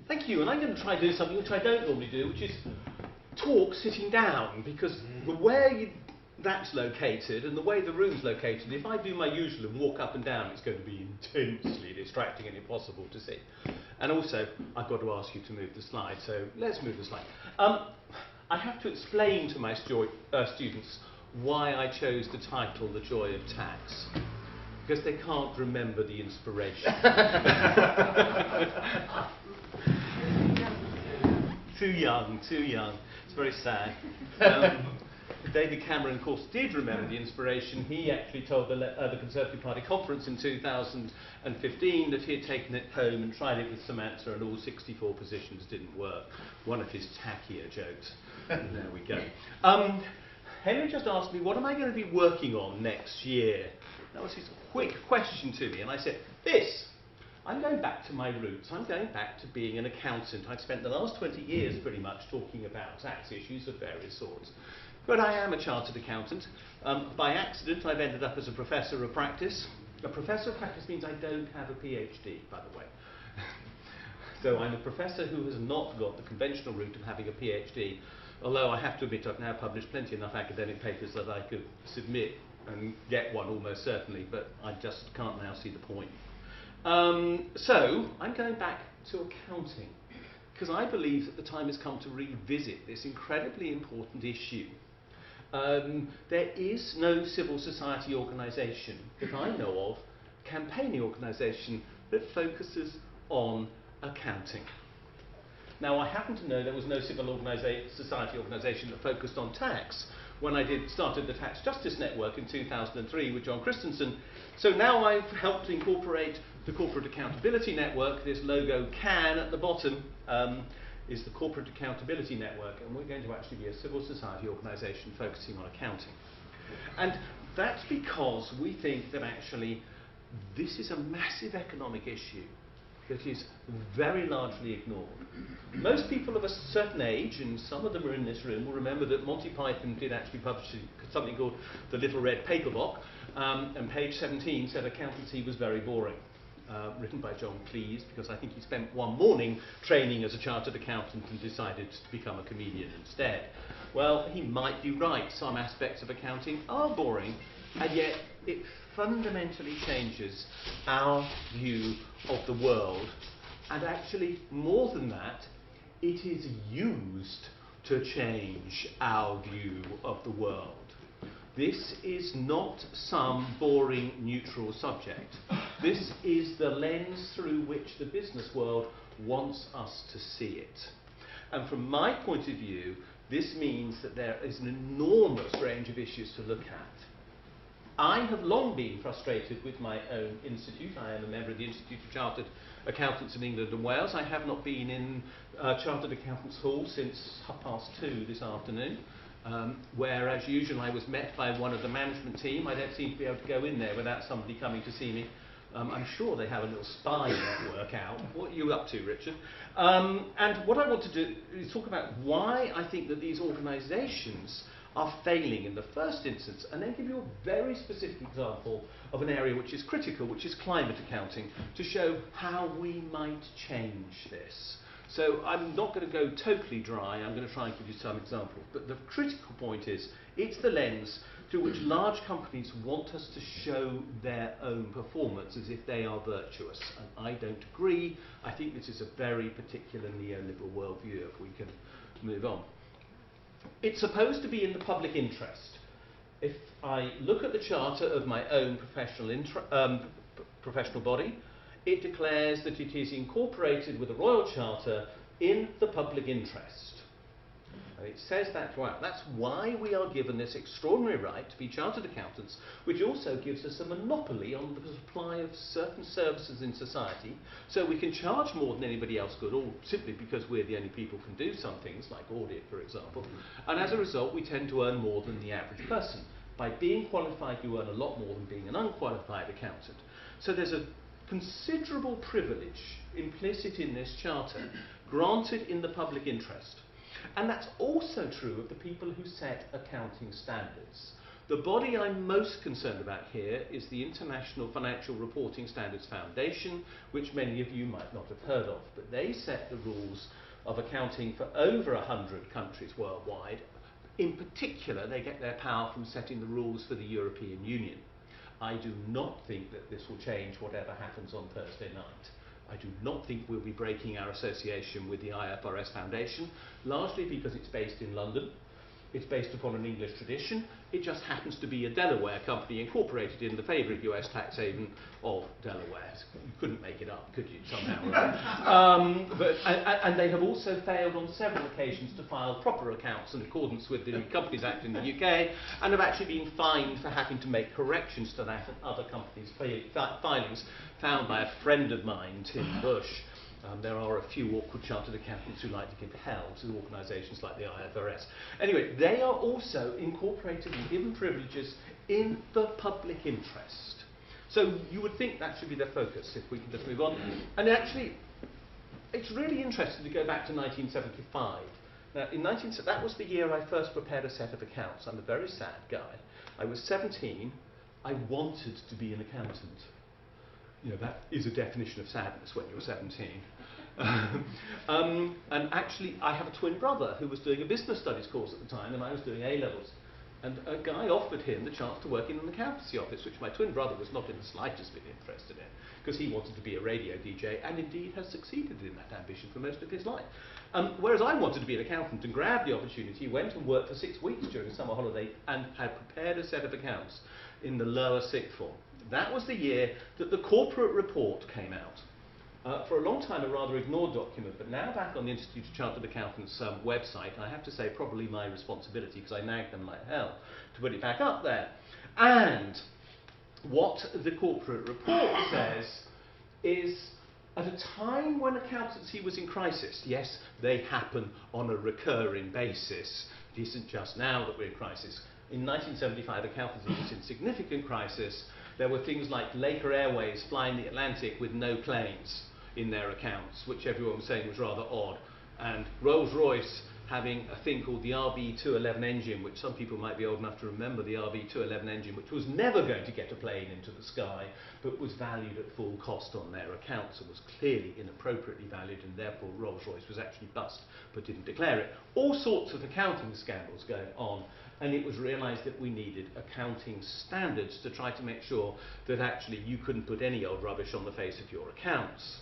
Thank you, and I'm going to try to do something which I don't normally do, which is talk sitting down, because the way that's located and the way the room's located, if I do my usual and walk up and down, it's going to be intensely distracting and impossible to see. And also, I've got to ask you to move the slide, so let's move the slide. I have to explain to my students why I chose the title, The Joy of Tax, because they can't remember the inspiration. Too young, too young. It's very sad. David Cameron, of course, did remember the inspiration. He actually told the Conservative Party conference in 2015 that he had taken it home and tried it with Samantha, and all 64 positions didn't work. One of his tackier jokes. There we go. Henry just asked me, what am I going to be working on next year? That was his quick question to me, and I said, this. I'm going back to my roots. I'm going back to being an accountant. I've spent the last 20 years pretty much talking about tax issues of various sorts. But I am a chartered accountant. By accident, I've ended up as a professor of practice. A professor of practice means I don't have a PhD, by the way. So I'm a professor who has not got the conventional route of having a PhD, although I have to admit I've now published plenty enough academic papers that I could submit and get one almost certainly, but I just can't now see the point. So I'm going back to accounting, because I believe that the time has come to revisit this incredibly important issue. There is no civil society organisation that I know of, campaigning organisation, that focuses on accounting. Now, I happen to know there was no civil society organisation that focused on tax when I started the Tax Justice Network in 2003 with John Christensen. So now I've helped incorporate the Corporate Accountability Network. This logo CAN at the bottom is the Corporate Accountability Network, and we're going to actually be a civil society organisation focusing on accounting. And that's because we think that actually this is a massive economic issue that is very largely ignored. Most people of a certain age, and some of them are in this room, will remember that Monty Python did actually publish something called The Little Red Paper Box, and page 17 said accountancy was very boring. Written by John Cleese, because I think he spent one morning training as a chartered accountant and decided to become a comedian instead. Well, he might be right. Some aspects of accounting are boring, and yet it fundamentally changes our view of the world. And actually, more than that, it is used to change our view of the world. This is not some boring, neutral subject. This is the lens through which the business world wants us to see it. And from my point of view, this means that there is an enormous range of issues to look at. I have long been frustrated with my own institute. I am a member of the Institute of Chartered Accountants in England and Wales. I have not been in Chartered Accountants Hall since 2:30 this afternoon. Where, as usual, I was met by one of the management team. I don't seem to be able to go in there without somebody coming to see me. I'm sure they have a little spy network out. What are you up to, Richard? And what I want to do is talk about why I think that these organisations are failing in the first instance, and then give you a very specific example of an area which is critical, which is climate accounting, to show how we might change this. So I'm not going to go totally dry. I'm going to try and give you some examples. But the critical point is, it's the lens through which large companies want us to show their own performance as if they are virtuous. And I don't agree. I think this is a very particular neoliberal worldview, if we can move on. It's supposed to be in the public interest. If I look at the charter of my own professional body, it declares that it is incorporated with a royal charter in the public interest. And it says that throughout. That's why we are given this extraordinary right to be chartered accountants, which also gives us a monopoly on the supply of certain services in society, so we can charge more than anybody else could, all simply because we're the only people who can do some things, like audit, for example. And as a result, we tend to earn more than the average person. By being qualified, you earn a lot more than being an unqualified accountant. So there's a considerable privilege implicit in this charter, granted in the public interest. And that's also true of the people who set accounting standards. The body I'm most concerned about here is the International Financial Reporting Standards Foundation, which many of you might not have heard of, but they set the rules of accounting for over 100 countries worldwide. In particular, they get their power from setting the rules for the European Union. I do not think that this will change whatever happens on Thursday night. I do not think we'll be breaking our association with the IFRS Foundation, largely because it's based in London. It's based upon an English tradition. It just happens to be a Delaware company incorporated in the favourite US tax haven of Delaware. You couldn't make it up, could you, somehow? And they have also failed on several occasions to file proper accounts in accordance with the Companies Act in the UK, and have actually been fined for having to make corrections to that and other companies' filings found by a friend of mine, Tim Bush. There are a few awkward chartered accountants who like to give hell to organisations like the IFRS. Anyway, they are also incorporated and given privileges in the public interest. So you would think that should be their focus, if we can just move on. And actually, it's really interesting to go back to 1975. Now, that was the year I first prepared a set of accounts. I'm a very sad guy. I was 17. I wanted to be an accountant. You know, that is a definition of sadness when you're 17. And actually, I have a twin brother who was doing a business studies course at the time, and I was doing A-levels. And a guy offered him the chance to work in an accountancy office, which my twin brother was not in the slightest bit interested in, because he wanted to be a radio DJ, and indeed has succeeded in that ambition for most of his life. Whereas I wanted to be an accountant and grabbed the opportunity, went and worked for 6 weeks during a summer holiday, and had prepared a set of accounts in the lower sixth form. That was the year that the corporate report came out. For a long time, a rather ignored document, but now back on the Institute of Chartered Accountants website, I have to say probably my responsibility, because I nagged them like hell to put it back up there. And what the corporate report says is, at a time when accountancy was in crisis, yes, they happen on a recurring basis. It isn't just now that we're in crisis. In 1975, accountancy was in significant crisis. There were things like Laker Airways flying the Atlantic with no planes in their accounts, which everyone was saying was rather odd, and Rolls-Royce having a thing called the RB211 engine, which some people might be old enough to remember, the RB211 engine, which was never going to get a plane into the sky, but was valued at full cost on their accounts and was clearly inappropriately valued, and therefore Rolls-Royce was actually bust, but didn't declare it. All sorts of accounting scandals going on, and it was realised that we needed accounting standards to try to make sure that actually you couldn't put any old rubbish on the face of your accounts.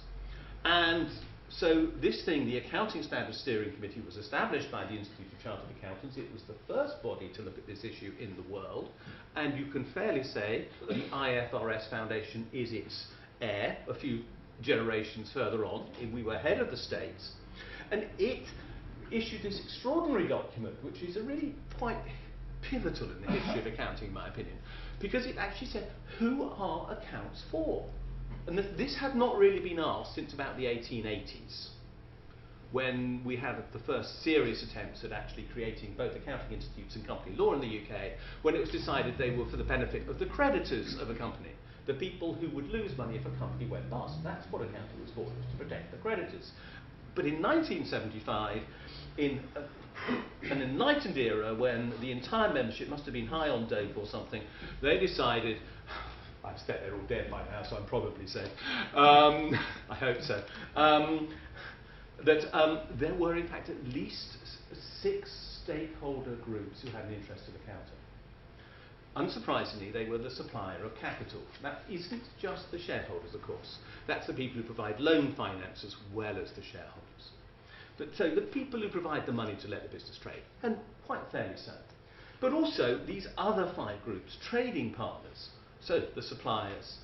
And so this thing, the Accounting Standards Steering Committee, was established by the Institute of Chartered Accountants. It was the first body to look at this issue in the world, and you can fairly say the IFRS Foundation is its heir a few generations further on. We were ahead of the States, and it issued this extraordinary document, which is a really quite pivotal in the history of accounting, in my opinion, because it actually said, who are accounts for? And this had not really been asked since about the 1880s, when we had the first serious attempts at actually creating both accounting institutes and company law in the UK, when it was decided they were for the benefit of the creditors of a company, the people who would lose money if a company went bust. That's what accounting was for, it was to protect the creditors. But in 1975, in an enlightened era when the entire membership must have been high on dope or something, they decided, I expect they're all dead by now, so I'm probably safe. I hope so. That there were, in fact, at least 6 stakeholder groups who had an interest in accounting. Unsurprisingly, they were the supplier of capital. That isn't just the shareholders, of course. That's the people who provide loan finance as well as the shareholders. So the people who provide the money to let the business trade, and quite fairly so. But also these other 5 groups, trading partners, so the suppliers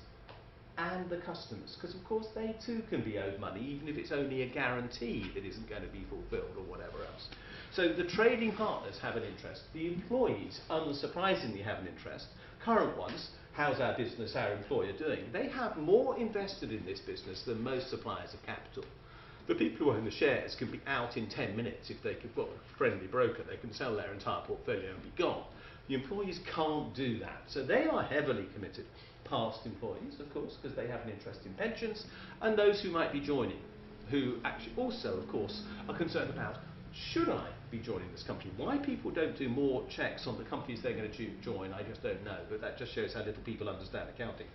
and the customers, because of course they too can be owed money, even if it's only a guarantee that isn't going to be fulfilled or whatever else. So the trading partners have an interest. The employees, unsurprisingly, have an interest. Current ones, how's our business, our employer doing? They have more invested in this business than most suppliers of capital. The people who own the shares can be out in 10 minutes if they could, well, a friendly broker, they can sell their entire portfolio and be gone. The employees can't do that. So they are heavily committed. Past employees, of course, because they have an interest in pensions, and those who might be joining, who actually also, of course, are concerned about should I be joining this company? Why people don't do more checks on the companies they're going to join, I just don't know, but that just shows how little people understand accounting.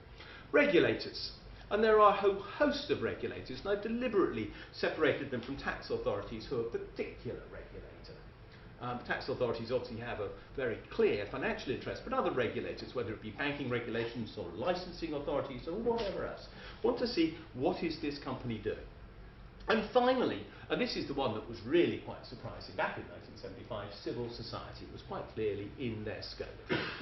Regulators. And there are a whole host of regulators, and I've deliberately separated them from tax authorities who are a particular regulator. Tax authorities obviously have a very clear financial interest, but other regulators, whether it be banking regulations or licensing authorities or whatever else, want to see what is this company doing. And finally, and this is the one that was really quite surprising, back in 1975, civil society was quite clearly in their scope.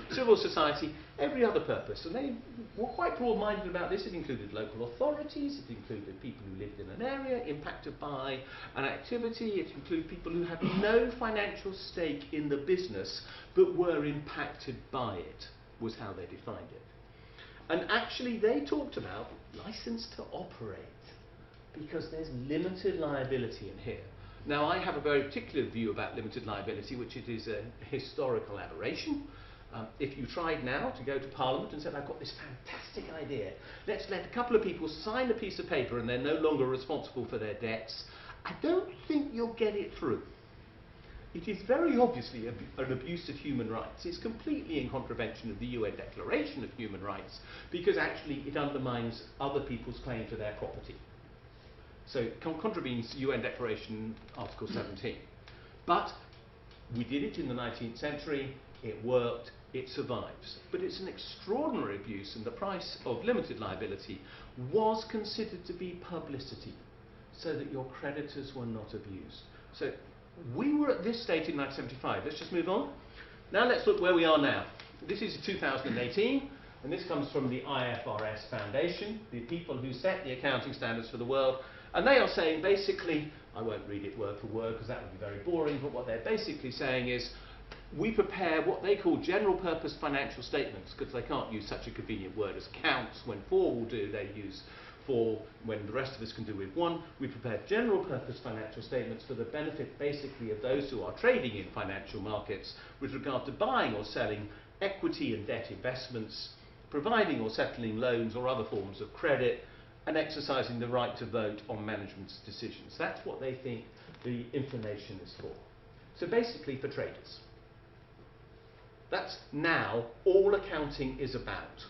Civil society, every other purpose, and they were quite broad-minded about this. It included local authorities, it included people who lived in an area impacted by an activity, it included people who had no financial stake in the business but were impacted by it, was how they defined it. And actually they talked about license to operate, because there's limited liability in here. Now, I have a very particular view about limited liability, which it is a historical aberration. If you tried now to go to Parliament and said, I've got this fantastic idea, let's let a couple of people sign a piece of paper and they're no longer responsible for their debts, I don't think you'll get it through. It is very obviously an abuse of human rights. It's completely in contravention of the UN Declaration of Human Rights, because actually it undermines other people's claim to their property. So it contravenes UN Declaration Article 17. But we did it in the 19th century, it worked, it survives. But it's an extraordinary abuse, and the price of limited liability was considered to be publicity, so that your creditors were not abused. So we were at this state in 1975. Let's just move on. Now let's look where we are now. This is 2018. And this comes from the IFRS Foundation, the people who set the accounting standards for the world. And they are saying basically, I won't read it word for word because that would be very boring, but what they're basically saying is, we prepare what they call general purpose financial statements, because they can't use such a convenient word as accounts. When four will do, they use four when the rest of us can do with one. We prepare general purpose financial statements for the benefit basically of those who are trading in financial markets with regard to buying or selling equity and debt investments, providing or settling loans or other forms of credit, and exercising the right to vote on management's decisions. That's what they think the information is for. So basically for traders. That's now all accounting is about.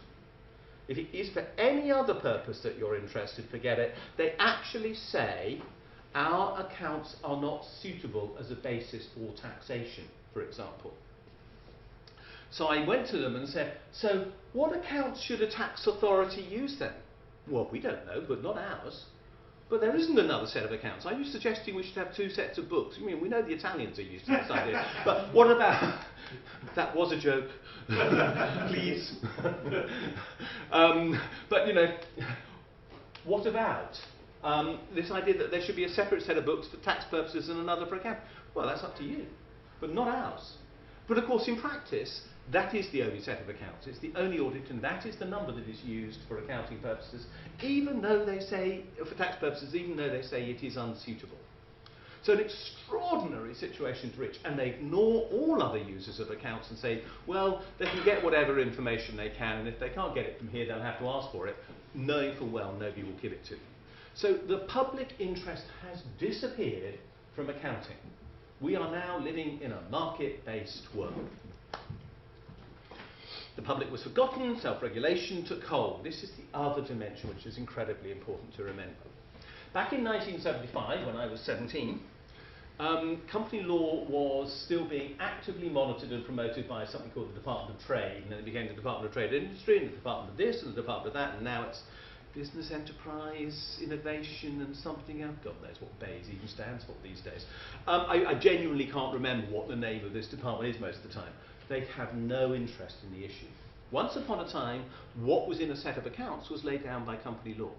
If it is for any other purpose that you're interested, forget it. They actually say our accounts are not suitable as a basis for taxation, for example. So I went to them and said, so what accounts should a tax authority use then? Well, we don't know, but not ours. But there isn't another set of accounts. Are you suggesting we should have two sets of books? I mean, we know the Italians are used to this idea. But what about... That was a joke. Please. But, you know, what about this idea that there should be a separate set of books for tax purposes and another for account? Well, that's up to you, but not ours. But, of course, in practice, that is the only set of accounts. It's the only audit, and that is the number that is used for accounting purposes, even though they say, for tax purposes, even though they say it is unsuitable. So an extraordinary situation to reach, and they ignore all other users of accounts and say, well, they can get whatever information they can, and if they can't get it from here, they'll have to ask for it, knowing full well nobody will give it to them. So the public interest has disappeared from accounting. We are now living in a market-based world. The public was forgotten, self-regulation took hold. This is the other dimension which is incredibly important to remember. Back in 1975, when I was 17, company law was still being actively monitored and promoted by something called the Department of Trade, and then it became the Department of Trade and Industry, and the Department of this, and the Department of that, and now it's Business Enterprise, Innovation, and something else. God knows what BEIS even stands for these days. I genuinely can't remember what the name of this department is most of the time. They have no interest in the issue. Once upon a time, what was in a set of accounts was laid down by company law.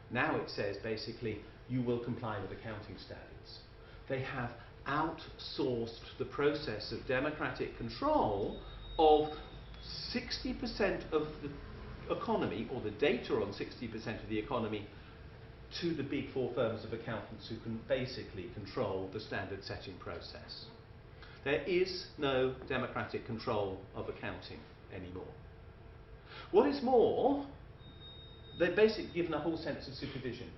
Now it says, basically, you will comply with accounting standards. They have outsourced the process of democratic control of 60% of the economy, or the data on 60% of the economy, to the big four firms of accountants who can basically control the standard setting process. There is no democratic control of accounting anymore. What is more, they've basically given a whole sense of supervision.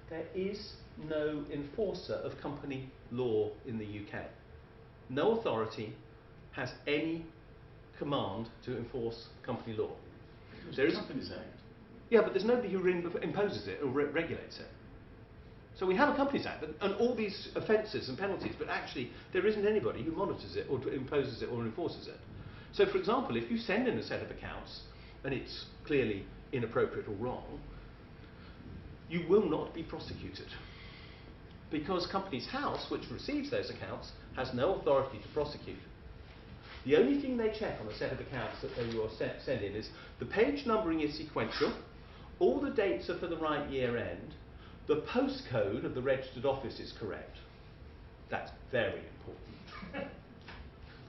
There is no enforcer of company law in the UK. No authority has any command to enforce company law. There is Companies Act. Yeah, but there's nobody who imposes it or regulates it. So we have a Companies Act and all these offences and penalties, but actually there isn't anybody who monitors it or imposes it or enforces it. So, for example, if you send in a set of accounts and it's clearly inappropriate or wrong, you will not be prosecuted. Because Companies House, which receives those accounts, has no authority to prosecute. The only thing they check on a set of accounts that they will send in is the page numbering is sequential, all the dates are for the right year end, the postcode of the registered office is correct. That's very important.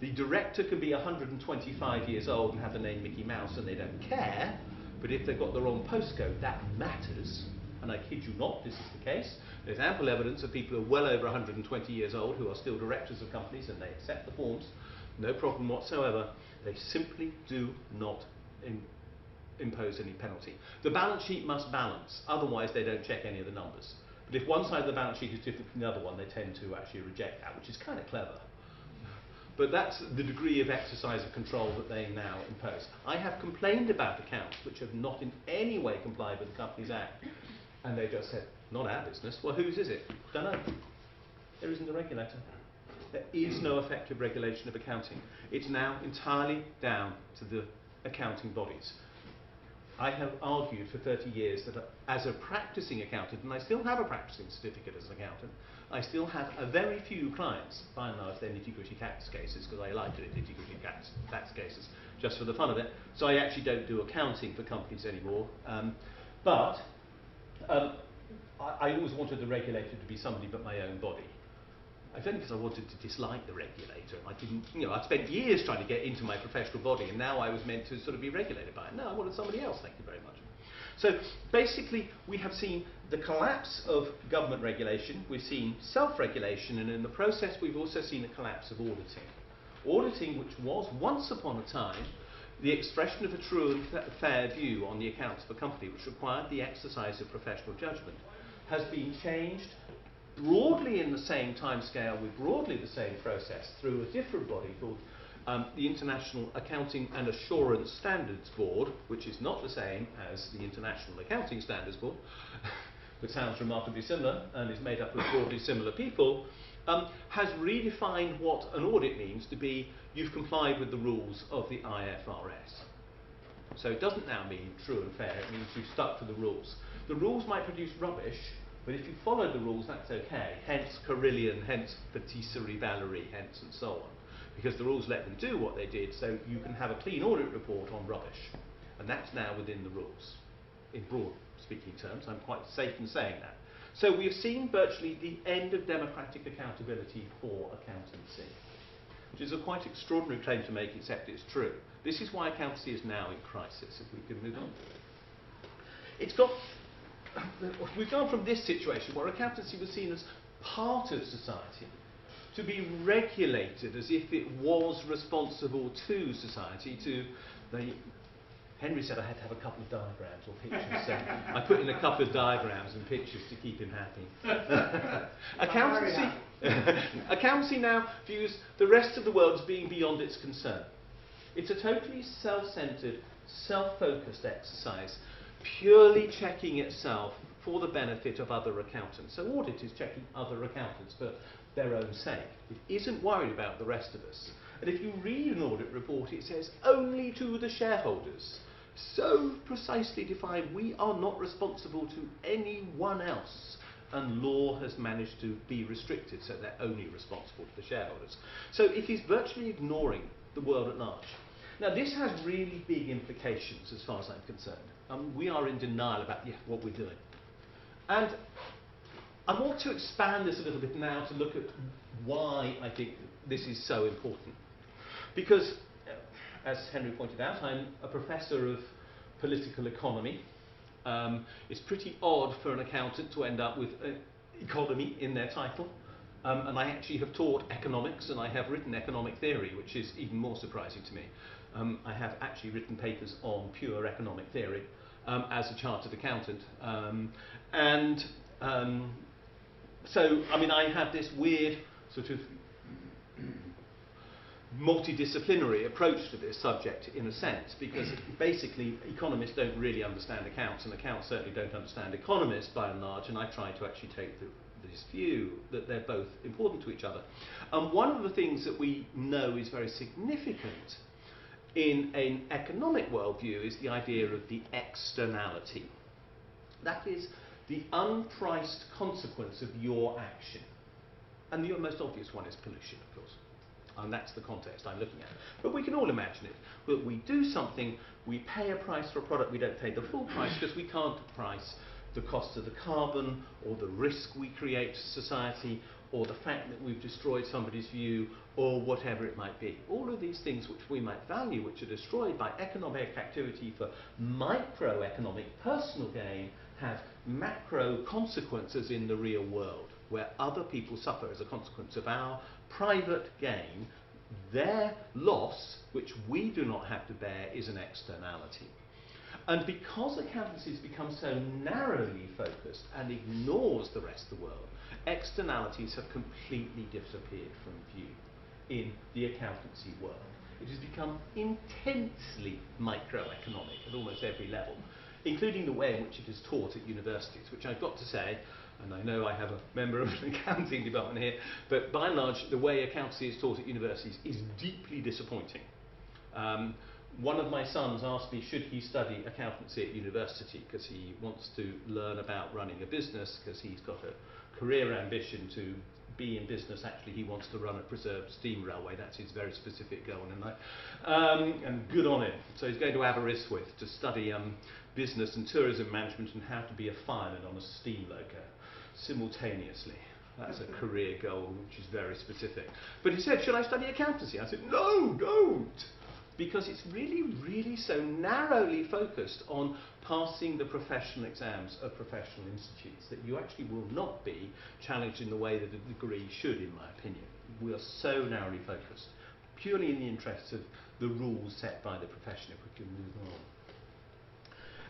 The director can be 125 years old and have the name Mickey Mouse and they don't care, but if they've got the wrong postcode, that matters. And I kid you not, this is the case. There's ample evidence of people who are well over 120 years old who are still directors of companies and they accept the forms, no problem whatsoever. They simply do not impose any penalty. The balance sheet must balance, otherwise they don't check any of the numbers. But if one side of the balance sheet is different from the other one, they tend to actually reject that, which is kind of clever. But that's the degree of exercise of control that they now impose. I have complained about accounts which have not in any way complied with the Companies Act, and they just said, not our business. Well, whose is it? Don't know. There isn't a regulator. There is no effective regulation of accounting. It's now entirely down to the accounting bodies. I have argued for 30 years that as a practicing accountant, and I still have a practicing certificate as an accountant, I still have a very few clients, by and large they're nitty-gritty tax cases, because I like doing nitty-gritty tax cases just for the fun of it. So I actually don't do accounting for companies anymore. But I always wanted the regulator to be somebody but my own body. It's only because I wanted to dislike the regulator. I didn't, I'd spent years trying to get into my professional body, and now I was meant to sort of be regulated by it. No, I wanted somebody else, thank you very much. So basically, we have seen the collapse of government regulation, we've seen self-regulation, and in the process, we've also seen a collapse of auditing. Auditing, which was once upon a time the expression of a true and fair view on the accounts of a company, which required the exercise of professional judgment, has been changed broadly in the same timescale with broadly the same process through a different body called the International Accounting and Assurance Standards Board, which is not the same as the International Accounting Standards Board, but sounds remarkably similar and is made up of broadly similar people, has redefined what an audit means to be you've complied with the rules of the IFRS. So it doesn't now mean true and fair, it means you've stuck to the rules. The rules might produce rubbish, but if you follow the rules, that's okay. Hence Carillion, hence Patisserie Valerie, hence and so on. Because the rules let them do what they did, so you can have a clean audit report on rubbish. And that's now within the rules. In broad speaking terms, I'm quite safe in saying that. So we've seen virtually the end of democratic accountability for accountancy, which is a quite extraordinary claim to make, except it's true. This is why accountancy is now in crisis, if we can move on. We've gone from this situation where accountancy was seen as part of society to be regulated as if it was responsible to society, to the... Henry said I had to have a couple of diagrams or pictures, so I put in a couple of diagrams and pictures to keep him happy. Accountancy now views the rest of the world as being beyond its concern. It's a totally self-centred, self-focused exercise, purely checking itself for the benefit of other accountants. So audit is checking other accountants for their own sake. It isn't worried about the rest of us. And if you read an audit report, it says only to the shareholders. So precisely defined, we are not responsible to anyone else. And law has managed to be restricted, so they're only responsible to the shareholders. So it is virtually ignoring the world at large. Now, this has really big implications as far as I'm concerned. We are in denial about what we're doing. And I want to expand this a little bit now to look at why I think this is so important. Because, as Henry pointed out, I'm a professor of political economy. It's pretty odd for an accountant to end up with economy in their title. And I actually have taught economics, and I have written economic theory, which is even more surprising to me. I have actually written papers on pure economic theory as a chartered accountant. So, I mean, I have this weird sort of multidisciplinary approach to this subject in a sense, because basically economists don't really understand accounts, and accounts certainly don't understand economists by and large, and I try to actually take this view that they're both important to each other. One of the things that we know is very significant in an economic worldview is the idea of the externality. That is the unpriced consequence of your action. And the most obvious one is pollution, of course. And that's the context I'm looking at. But we can all imagine it. But we do something, we pay a price for a product, we don't pay the full price because we can't price the cost of the carbon, or the risk we create to society, or the fact that we've destroyed somebody's view, or whatever it might be. All of these things which we might value, which are destroyed by economic activity for microeconomic personal gain, have macro consequences in the real world, where other people suffer as a consequence of our private gain. Their loss, which we do not have to bear, is an externality. And because accountancy has become so narrowly focused and ignores the rest of the world, externalities have completely disappeared from view in the accountancy world. It has become intensely microeconomic at almost every level, including the way in which it is taught at universities, which I've got to say, and I know I have a member of an accounting department here, but by and large, the way accountancy is taught at universities is deeply disappointing. One of my sons asked me, should he study accountancy at university, because he wants to learn about running a business, because he's got a career ambition to be in business. Actually, he wants to run a preserved steam railway. That's his very specific goal in life. And good on him. So he's going to Aberystwyth to study business and tourism management and how to be a fireman on a steam loco simultaneously. That's a career goal which is very specific. But he said, should I study accountancy? I said, no, don't. Because it's really, really so narrowly focused on passing the professional exams of professional institutes that you actually will not be challenged in the way that a degree should, in my opinion. We are so narrowly focused, purely in the interests of the rules set by the profession, if we can move on.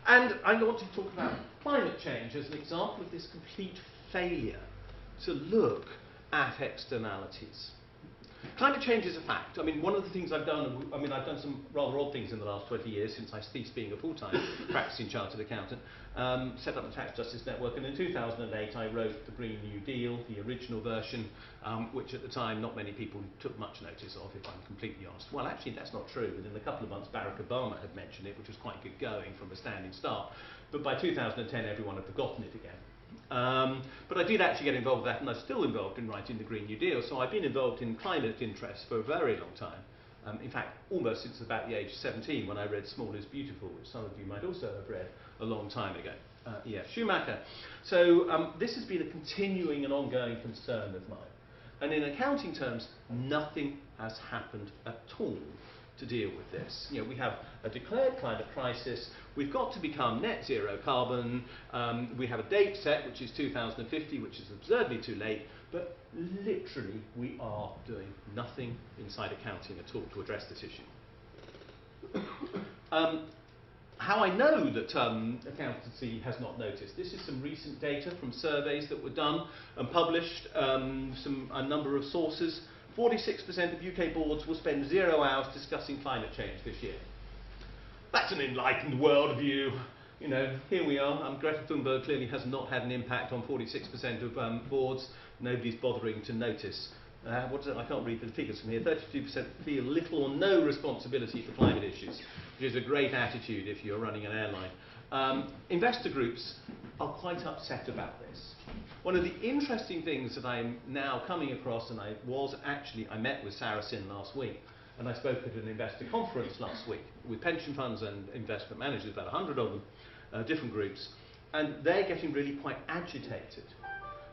And I want to talk about climate change as an example of this complete failure to look at externalities. Climate change is a fact. I mean, one of the things I've done, I've done some rather odd things in the last 20 years since I ceased being a full-time practicing chartered accountant, set up the Tax Justice Network, and in 2008 I wrote the Green New Deal, the original version, which at the time not many people took much notice of, if I'm completely honest. Well, actually that's not true. Within a couple of months Barack Obama had mentioned it, which was quite good going from a standing start. But by 2010 everyone had forgotten it again. But I did actually get involved with that, and I'm still involved in writing the Green New Deal, so I've been involved in climate interests for a very long time. In fact, almost since about the age of 17, when I read Small is Beautiful, which some of you might also have read a long time ago. E.F. Schumacher. So this has been a continuing and ongoing concern of mine. And in accounting terms, nothing has happened at all to deal with this. You know, we have a declared climate crisis. We've got to become net zero carbon. We have a date set, which is 2050, which is absurdly too late. But literally, we are doing nothing inside accounting at all to address this issue. How I know that accountancy has not noticed. This is some recent data from surveys that were done and published, a number of sources. 46% of UK boards will spend 0 hours discussing climate change this year. That's an enlightened worldview. You know, here we are. Greta Thunberg clearly has not had an impact on 46% of boards. Nobody's bothering to notice. What is it? I can't read the figures from here. 32% feel little or no responsibility for climate issues, which is a great attitude if you're running an airline. Investor groups are quite upset about this. One of the interesting things that I'm now coming across, and I met with Saracen last week, and I spoke at an investor conference last week with pension funds and investment managers, about 100 of them, different groups, and they're getting really quite agitated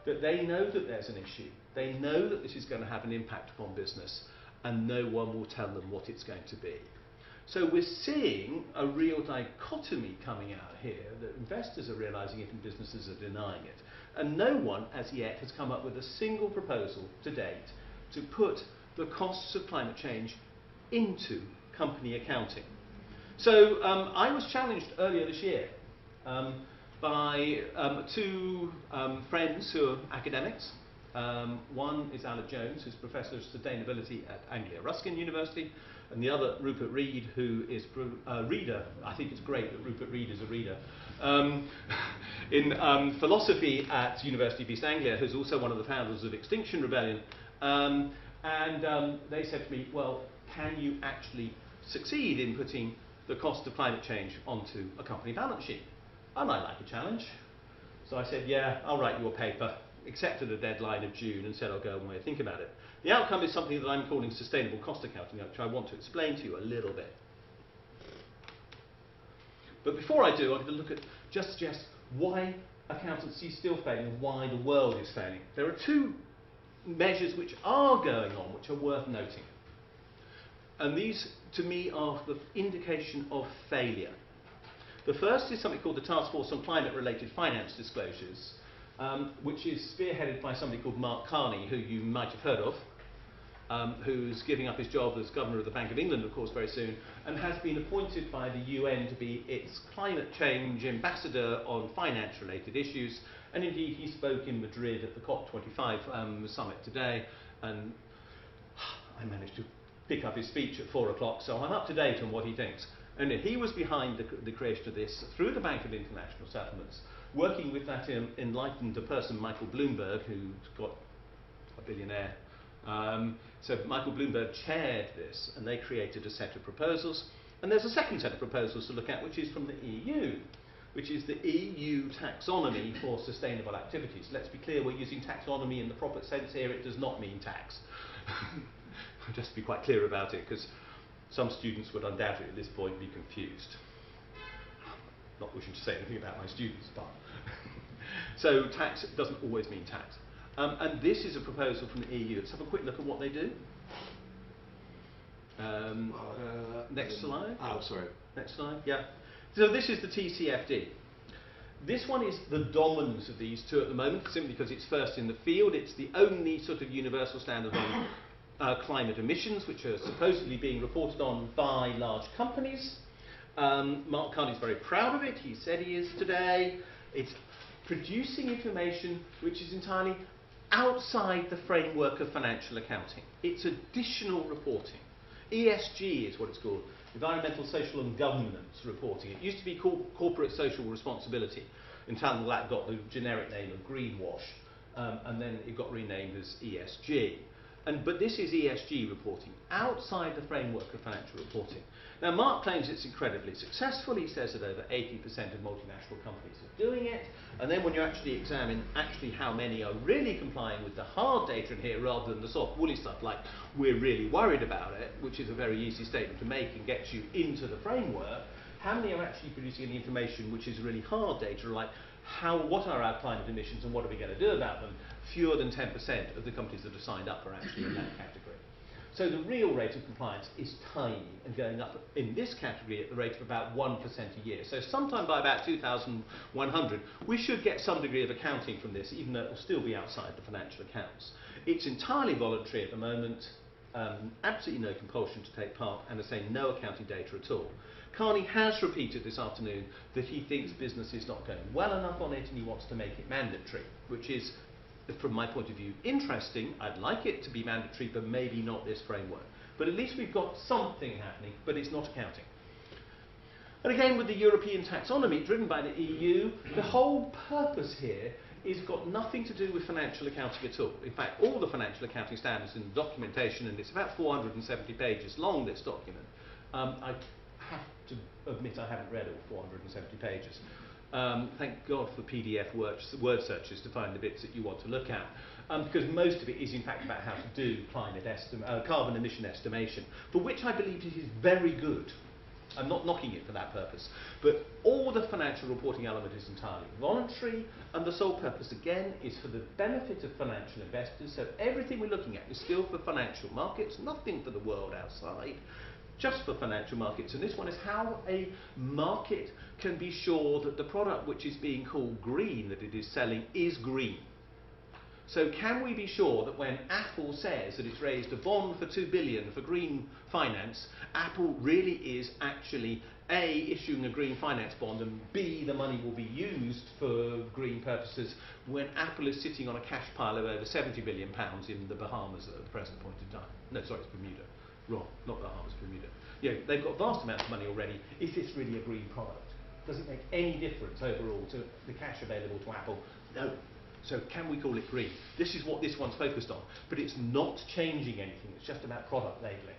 that they know that there's an issue. They know that this is going to have an impact upon business, and no one will tell them what it's going to be. So we're seeing a real dichotomy coming out here, that investors are realising it and businesses are denying it. And no one, as yet, has come up with a single proposal to date to put the costs of climate change into company accounting. So I was challenged earlier this year by two friends who are academics. One is Alan Jones, who's Professor of Sustainability at Anglia Ruskin University, and the other, Rupert Reed, who is a reader. I think it's great that Rupert Reed is a reader. In philosophy at University of East Anglia, who's also one of the founders of Extinction Rebellion. They said to me, well, can you actually succeed in putting the cost of climate change onto a company balance sheet? And I like a challenge. So I said, yeah, I'll write you a paper, accepted a deadline of June, and said I'll go away and think about it. The outcome is something that I'm calling sustainable cost accounting, which I want to explain to you a little bit. But before I do, I'm going to look at just why accountancy is still failing and why the world is failing. There are two measures which are going on, which are worth noting. And these, to me, are the indication of failure. The first is something called the Task Force on Climate-Related Finance Disclosures, which is spearheaded by somebody called Mark Carney, who you might have heard of, who's giving up his job as Governor of the Bank of England, of course, very soon, and has been appointed by the UN to be its climate change ambassador on finance-related issues. And indeed, he spoke in Madrid at the COP25 summit today, and I managed to pick up his speech at 4 o'clock, so I'm up to date on what he thinks. And he was behind the creation of this through the Bank of International Settlements, working with that enlightened person, Michael Bloomberg, who's got a billionaire. So Michael Bloomberg chaired this, and they created a set of proposals. And there's a second set of proposals to look at, which is from the EU, which is the EU Taxonomy for Sustainable Activities. Let's be clear, we're using taxonomy in the proper sense here. It does not mean tax. Just to be quite clear about it, because some students would undoubtedly at this point be confused. Not wishing to say anything about my students, but so tax doesn't always mean tax. And this is a proposal from the EU. Let's have a quick look at what they do. Next slide. Oh, sorry. Next slide, yeah. So this is the TCFD. This one is the dominant of these two at the moment, simply because it's first in the field. It's the only sort of universal standard on climate emissions, which are supposedly being reported on by large companies. Mark Carney's very proud of it. He said he is today. It's producing information which is entirely outside the framework of financial accounting. It's additional reporting. ESG is what it's called, environmental, social and governance reporting. It used to be called corporate social responsibility, until that got the generic name of greenwash, and then it got renamed as ESG. But this is ESG reporting, outside the framework of financial reporting. Now, Mark claims it's incredibly successful. He says that over 80% of multinational companies are doing it. And then when you actually examine how many are really complying with the hard data in here rather than the soft, woolly stuff like, we're really worried about it, which is a very easy statement to make and gets you into the framework, how many are actually producing any information which is really hard data, like what are our climate emissions and what are we going to do about them? Fewer than 10% of the companies that have signed up are actually in that category. So the real rate of compliance is tiny and going up in this category at the rate of about 1% a year. So sometime by about 2100, we should get some degree of accounting from this, even though it will still be outside the financial accounts. It's entirely voluntary at the moment, absolutely no compulsion to take part, and as I say, no accounting data at all. Carney has repeated this afternoon that he thinks business is not going well enough on it and he wants to make it mandatory, which is, from my point of view, interesting. I'd like it to be mandatory, but maybe not this framework. But at least we've got something happening, but it's not accounting. And again, with the European Taxonomy, driven by the EU, the whole purpose here is got nothing to do with financial accounting at all. In fact, all the financial accounting standards in the documentation, and it's about 470 pages long, this document. I have to admit I haven't read all 470 pages. Thank God for PDF word searches to find the bits that you want to look at, because most of it is in fact about how to do carbon emission estimation, for which I believe it is very good. I'm not knocking it for that purpose, but all the financial reporting element is entirely voluntary, and the sole purpose again is for the benefit of financial investors. So everything we're looking at is still for financial markets, nothing for the world outside. Just for financial markets, and this one is how a market can be sure that the product which is being called green that it is selling is green. So can we be sure that when Apple says that it's raised a bond for 2 billion for green finance, Apple really is actually A, issuing a green finance bond, and B, the money will be used for green purposes when Apple is sitting on a cash pile of over £70 billion in the Bahamas at the present point in time? No, sorry, it's Bermuda. Wrong, not Bahamas, Bermuda. You know, they've got vast amounts of money already. Is this really a green product? Does it make any difference overall to the cash available to Apple? No. So can we call it green? This is what this one's focused on, but it's not changing anything. It's just about product labelling.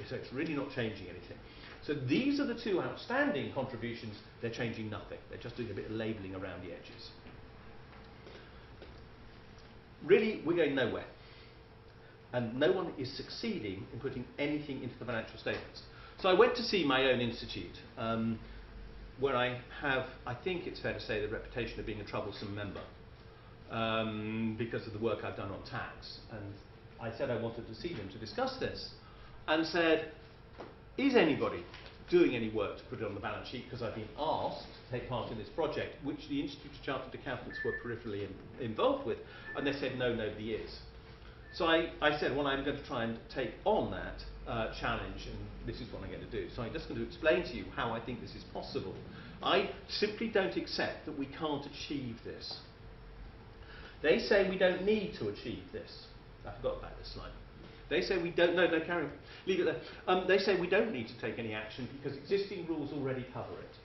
So it's really not changing anything. So these are the two outstanding contributions. They're changing nothing. They're just doing a bit of labelling around the edges. Really, we're going nowhere. And no one is succeeding in putting anything into the financial statements. So I went to see my own institute, where I have, I think it's fair to say, the reputation of being a troublesome member. Because of the work I've done on tax, and I said I wanted to see them to discuss this, and said, is anybody doing any work to put it on the balance sheet, because I've been asked to take part in this project, which the Institute of Chartered Accountants were peripherally involved with, and they said no, nobody is. So I said, well, I'm going to try and take on that challenge, and this is what I'm going to do. So I'm just going to explain to you how I think this is possible. I simply don't accept that we can't achieve this. They say we don't need to achieve this. I forgot about this slide. They say we don't, no, carry on, leave it there. They say we don't need to take any action because existing rules already cover it.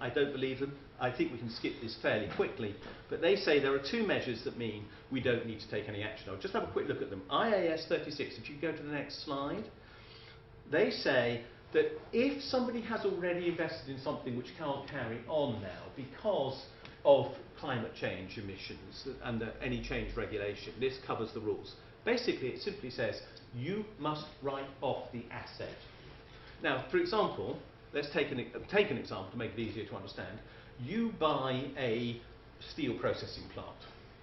I don't believe them. I think we can skip this fairly quickly. But they say there are two measures that mean we don't need to take any action. I'll just have a quick look at them. IAS 36, if you go to the next slide, they say that if somebody has already invested in something which can't carry on now because of climate change emissions and any change regulation, this covers the rules. Basically, it simply says you must write off the asset. Now, for example, let's take an example to make it easier to understand. You buy a steel processing plant.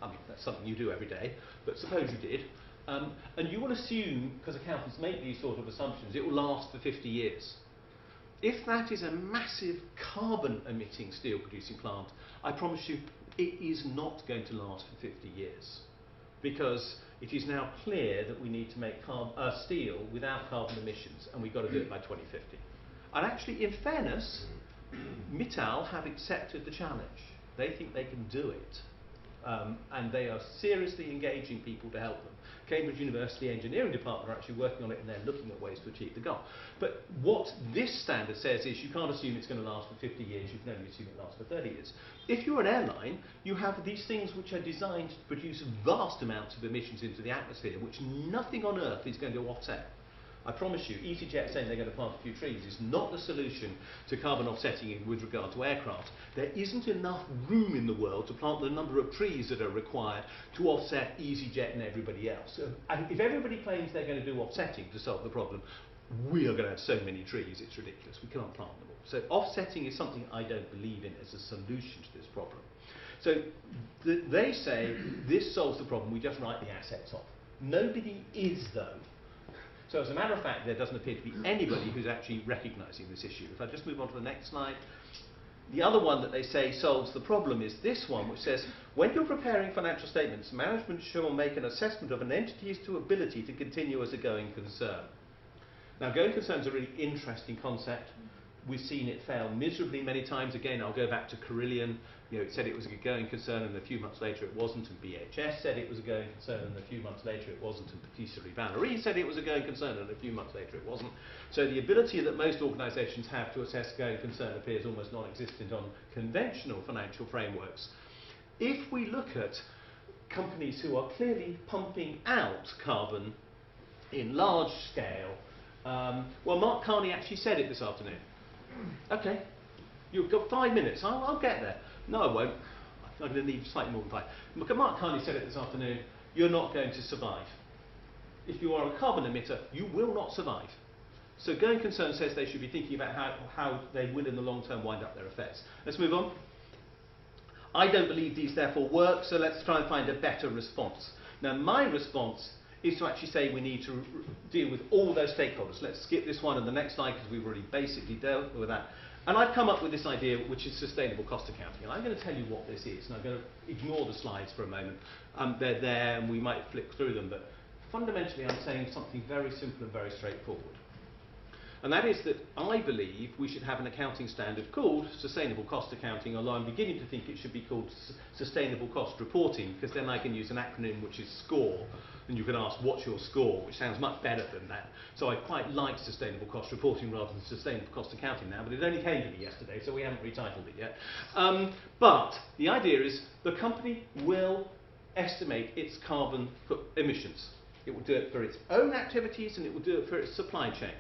I mean, that's something you do every day, but suppose you did. And you will assume, because accountants make these sort of assumptions, it will last for 50 years. If that is a massive carbon-emitting steel-producing plant, I promise you it is not going to last for 50 years. Because it is now clear that we need to make steel without carbon emissions, and we've got to do it by 2050. And actually, in fairness, Mittal have accepted the challenge. They think they can do it. And they are seriously engaging people to help them. Cambridge University Engineering Department are actually working on it, and they're looking at ways to achieve the goal. But what this standard says is you can't assume it's going to last for 50 years, you can only assume it lasts for 30 years. If you're an airline, you have these things which are designed to produce vast amounts of emissions into the atmosphere, which nothing on Earth is going to offset. I promise you, EasyJet saying they're going to plant a few trees is not the solution to carbon offsetting with regard to aircraft. There isn't enough room in the world to plant the number of trees that are required to offset EasyJet and everybody else. So, if everybody claims they're going to do offsetting to solve the problem, we are going to have so many trees, it's ridiculous. We cannot plant them all. So offsetting is something I don't believe in as a solution to this problem. So they say this solves the problem, we just write the assets off. Nobody is, though. So as a matter of fact, there doesn't appear to be anybody who's actually recognising this issue. If I just move on to the next slide. The other one that they say solves the problem is this one, which says, when you're preparing financial statements, management shall make an assessment of an entity's ability to continue as a going concern. Now, going concern is a really interesting concept. We've seen it fail miserably many times. Again, I'll go back to Carillion. You know, it said it was a going concern, and a few months later it wasn't. And BHS said it was a going concern, and a few months later it wasn't. And Patisserie Valerie said it was a going concern, and a few months later it wasn't. So the ability that most organisations have to assess going concern appears almost non-existent on conventional financial frameworks. If we look at companies who are clearly pumping out carbon in large scale, well, Mark Carney actually said it this afternoon. Okay, you've got 5 minutes. I'll get there. No, I won't. I'm going to need slightly more than 5. Mark Carney said it this afternoon. You're not going to survive. If you are a carbon emitter, you will not survive. So going concern says they should be thinking about how they will in the long term wind up their effects. Let's move on. I don't believe these therefore work, so let's try and find a better response. Now, my response is to actually say we need to deal with all those stakeholders. Let's skip this one and the next slide because we've already basically dealt with that. And I've come up with this idea, which is sustainable cost accounting. And I'm going to tell you what this is, and I'm going to ignore the slides for a moment. They're there, and we might flick through them, but fundamentally I'm saying something very simple and very straightforward. And that is that I believe we should have an accounting standard called sustainable cost accounting, although I'm beginning to think it should be called sustainable cost reporting, because then I can use an acronym which is SCORE, and you can ask, what's your score, which sounds much better than that. So I quite like sustainable cost reporting rather than sustainable cost accounting now, but it only came to me yesterday, so we haven't retitled it yet. But the idea is the company will estimate its carbon emissions. It will do it for its own activities, and it will do it for its supply chain.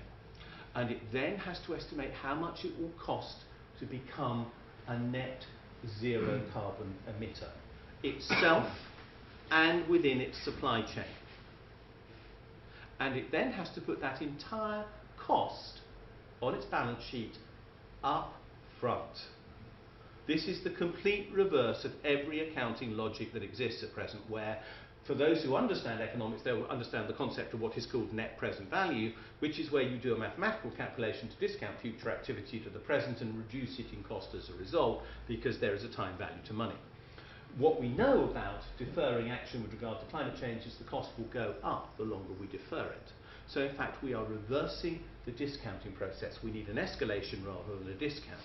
And it then has to estimate how much it will cost to become a net zero carbon emitter itself and within its supply chain. And it then has to put that entire cost on its balance sheet up front. This is the complete reverse of every accounting logic that exists at present, where for those who understand economics, they will understand the concept of what is called net present value, which is where you do a mathematical calculation to discount future activity to the present and reduce it in cost as a result, because there is a time value to money. What we know about deferring action with regard to climate change is the cost will go up the longer we defer it. So in fact, we are reversing the discounting process. We need an escalation rather than a discount.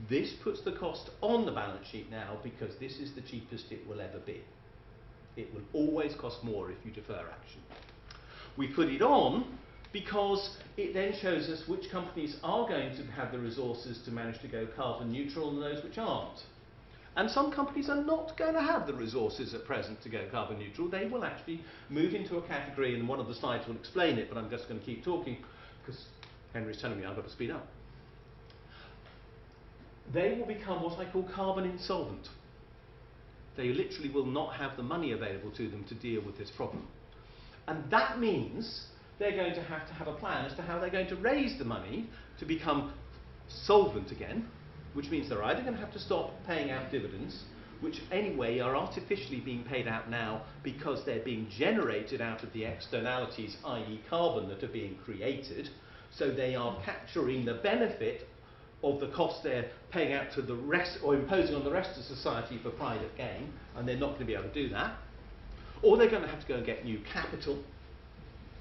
This puts the cost on the balance sheet now because this is the cheapest it will ever be. It will always cost more if you defer action. We put it on because it then shows us which companies are going to have the resources to manage to go carbon neutral and those which aren't. And some companies are not going to have the resources at present to go carbon neutral. They will actually move into a category, and one of the slides will explain it, but I'm just going to keep talking because Henry's telling me I've got to speed up. They will become what I call carbon insolvent. They literally will not have the money available to them to deal with this problem. And that means they're going to have a plan as to how they're going to raise the money to become solvent again, which means they're either going to have to stop paying out dividends, which anyway are artificially being paid out now because they're being generated out of the externalities, i.e. carbon, that are being created. So they are capturing the benefit of the cost they're paying out to the rest, or imposing on the rest of society for private gain, and they're not going to be able to do that. Or they're going to have to go and get new capital.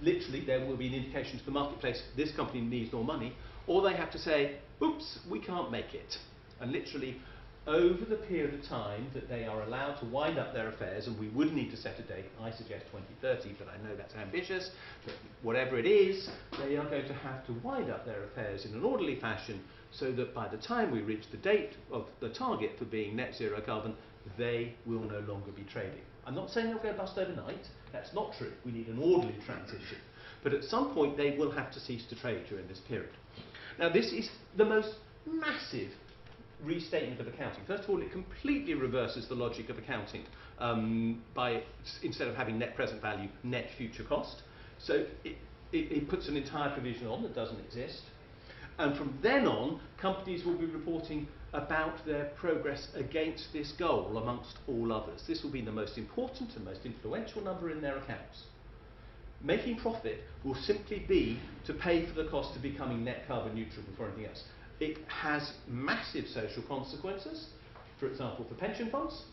Literally, there will be an indication to the marketplace, this company needs more money. Or they have to say, oops, we can't make it. And literally, over the period of time that they are allowed to wind up their affairs, and we would need to set a date, I suggest 2030, but I know that's ambitious, but whatever it is, they are going to have to wind up their affairs in an orderly fashion so that by the time we reach the date of the target for being net zero carbon, they will no longer be trading. I'm not saying they'll go bust overnight, that's not true, we need an orderly transition. But at some point they will have to cease to trade during this period. Now this is the most massive restatement of accounting. First of all, it completely reverses the logic of accounting by, instead of having net present value, net future cost. So it puts an entire provision on that doesn't exist. And from then on, companies will be reporting about their progress against this goal amongst all others. This will be the most important and most influential number in their accounts. Making profit will simply be to pay for the cost of becoming net carbon neutral before anything else. It has massive social consequences, for example, for pension funds,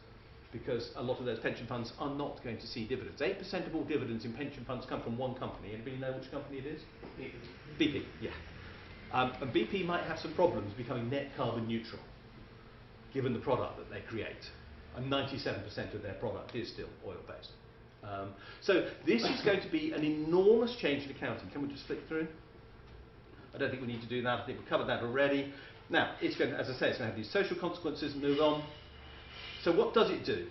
because a lot of those pension funds are not going to see dividends. 8% of all dividends in pension funds come from one company. Anybody know which company it is? BP, yeah. And BP might have some problems becoming net carbon neutral, given the product that they create. And 97% of their product is still oil-based. So this is going to be an enormous change in accounting. Can we just flick through? I don't think we need to do that. I think we've covered that already. Now, it's going to, as I say, it's going to have these social consequences. Move on. So what does it do?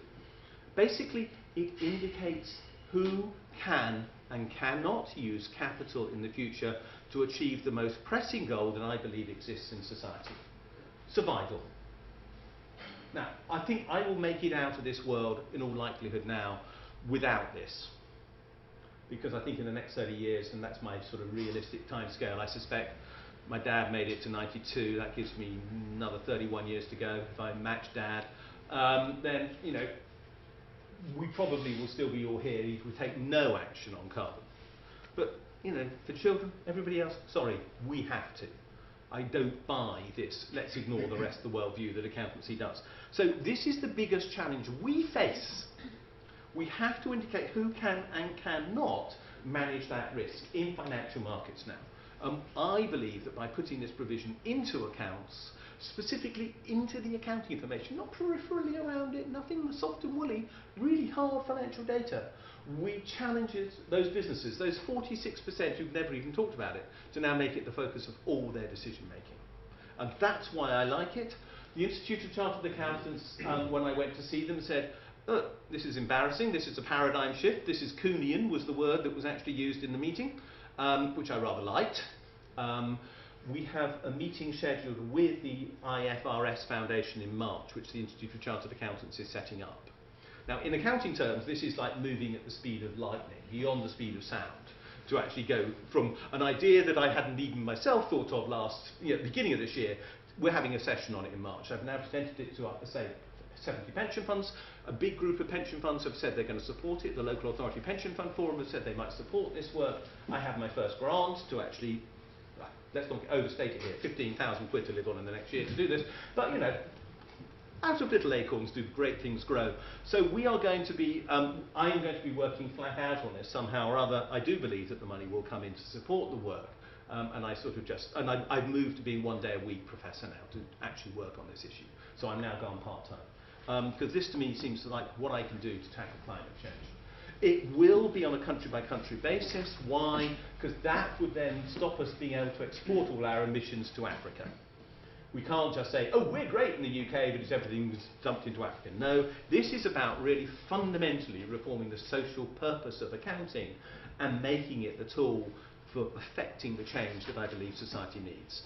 Basically, it indicates who can and cannot use capital in the future to achieve the most pressing goal that I believe exists in society: survival. Now, I think I will make it out of this world, in all likelihood now, without this. Because I think in the next 30 years, and that's my sort of realistic time scale, I suspect my dad made it to 92, that gives me another 31 years to go. If I match dad, then, you know, we probably will still be all here if we take no action on carbon. But, you know, for children, everybody else, sorry, we have to. I don't buy this, let's ignore the rest of the world view that accountancy does. So this is the biggest challenge we face. We have to indicate who can and cannot manage that risk in financial markets now. I believe that by putting this provision into accounts, specifically into the accounting information, not peripherally around it, nothing soft and woolly, really hard financial data, we challenge those businesses, those 46% who've never even talked about it, to now make it the focus of all their decision making. And that's why I like it. The Institute of Chartered Accountants, when I went to see them, said, oh, this is embarrassing, this is a paradigm shift, this is Kuhnian was the word that was actually used in the meeting, which I rather liked. We have a meeting scheduled with the IFRS Foundation in March, which the Institute of Chartered Accountants is setting up. Now, in accounting terms, this is like moving at the speed of lightning, beyond the speed of sound, to actually go from an idea that I hadn't even myself thought of beginning of this year. We're having a session on it in March. I've now presented it to, say, 70 pension funds. A big group of pension funds have said they're going to support it. The Local Authority Pension Fund Forum has said they might support this work. I have my first grant to actually, let's not overstate it here, 15,000 quid to live on in the next year to do this. But, you know, out of little acorns do great things grow. So we are going to be, I'm going to be working flat out on this somehow or other. I do believe that the money will come in to support the work. And I sort of I've moved to being 1 day a week professor now to actually work on this issue. So I'm now gone part-time. Because this to me seems like what I can do to tackle climate change. It will be on a country-by-country basis. Why? Because that would then stop us being able to export all our emissions to Africa. We can't just say, oh, we're great in the UK, but everything was dumped into Africa. No, this is about really fundamentally reforming the social purpose of accounting and making it the tool for affecting the change that I believe society needs.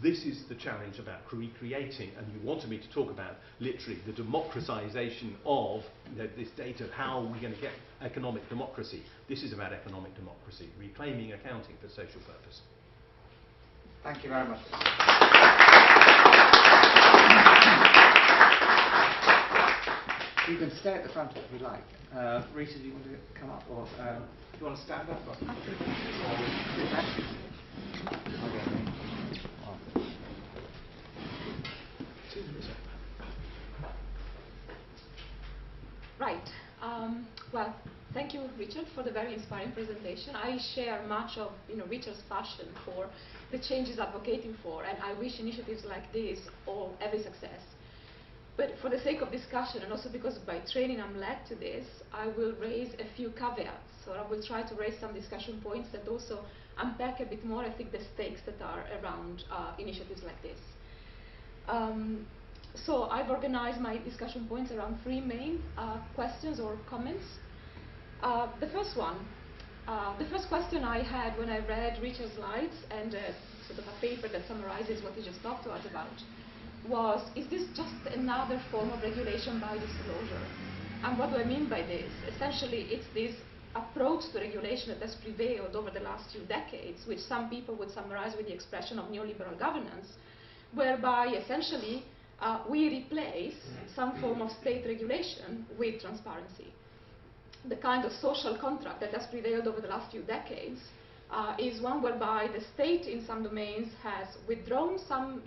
This is the challenge about recreating, and you wanted me to talk about literally the democratization of this data, how are we going to get economic democracy. This is about economic democracy, reclaiming accounting for social purpose. Thank you very much. You can stay at the front if you like. Rita, do you want to come up, or do you want to stand up? Or Right. Well, thank you, Richard, for the very inspiring presentation. I share much of Richard's passion for the changes advocating for, and I wish initiatives like this all every success. But for the sake of discussion, and also because by training I'm led to this, I will raise a few caveats. So I will try to raise some discussion points that also unpack a bit more, I think, the stakes that are around initiatives like this. So I've organized my discussion points around three main questions or comments. The first question I had when I read Richard's slides and sort of a paper that summarizes what he just talked to us about was, is this just another form of regulation by disclosure? And what do I mean by this? Essentially, it's this approach to regulation that has prevailed over the last few decades, which some people would summarize with the expression of neoliberal governance, whereby essentially we replace some form of state regulation with transparency. The kind of social contract that has prevailed over the last few decades is one whereby the state in some domains has withdrawn some,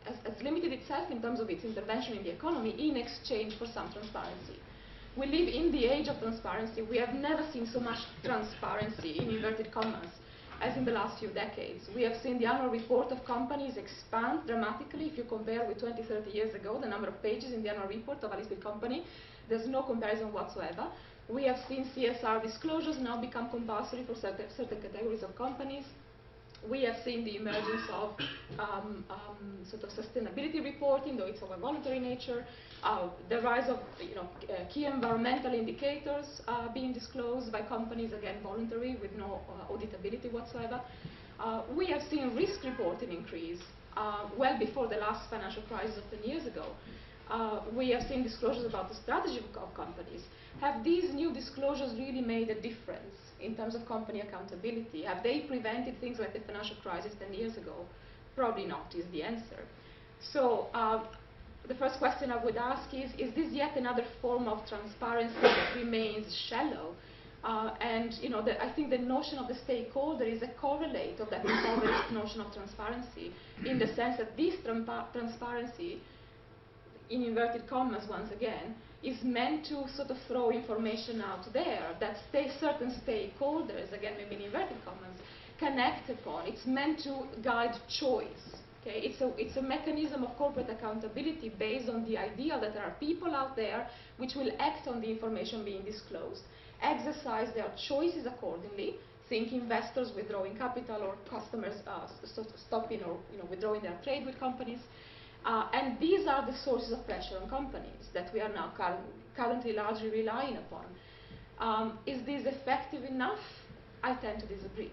has limited itself in terms of its intervention in the economy in exchange for some transparency. We live in the age of transparency. We have never seen so much transparency, in inverted commas, as in the last few decades. We have seen the annual report of companies expand dramatically. If you compare with 20, 30 years ago, the number of pages in the annual report of a listed company, there's no comparison whatsoever. We have seen CSR disclosures now become compulsory for certain categories of companies. We have seen the emergence of sort of sustainability reporting, though it's of a voluntary nature. The rise of key environmental indicators being disclosed by companies, again voluntary, with no auditability whatsoever. We have seen risk reporting increase well before the last financial crisis of 10 years ago. We have seen disclosures about the strategy of companies. Have these new disclosures really made a difference in terms of company accountability? Have they prevented things like the financial crisis 10 years ago? Probably not, is the answer. So the first question I would ask is this yet another form of transparency that remains shallow And I think the notion of the stakeholder is a correlate of that notion of transparency, in the sense that this transparency, in inverted commas once again, is meant to sort of throw information out there that certain stakeholders, again maybe in inverted commas, can act upon. It's meant to guide choice. Okay? It's a mechanism of corporate accountability based on the idea that there are people out there which will act on the information being disclosed, exercise their choices accordingly. Think investors withdrawing capital, or customers stopping or withdrawing their trade with companies. And these are the sources of pressure on companies that we are now currently largely relying upon. Is this effective enough? I tend to disagree.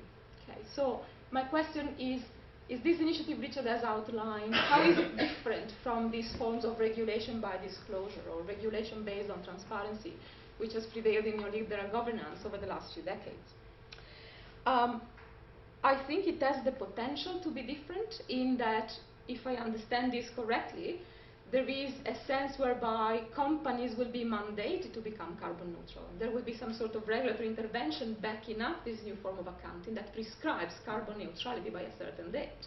Okay, so my question is this initiative Richard has outlined, how is it different from these forms of regulation by disclosure or regulation based on transparency, which has prevailed in neoliberal governance over the last few decades? I think it has the potential to be different in that, if I understand this correctly, there is a sense whereby companies will be mandated to become carbon neutral. There will be some sort of regulatory intervention backing up this new form of accounting that prescribes carbon neutrality by a certain date.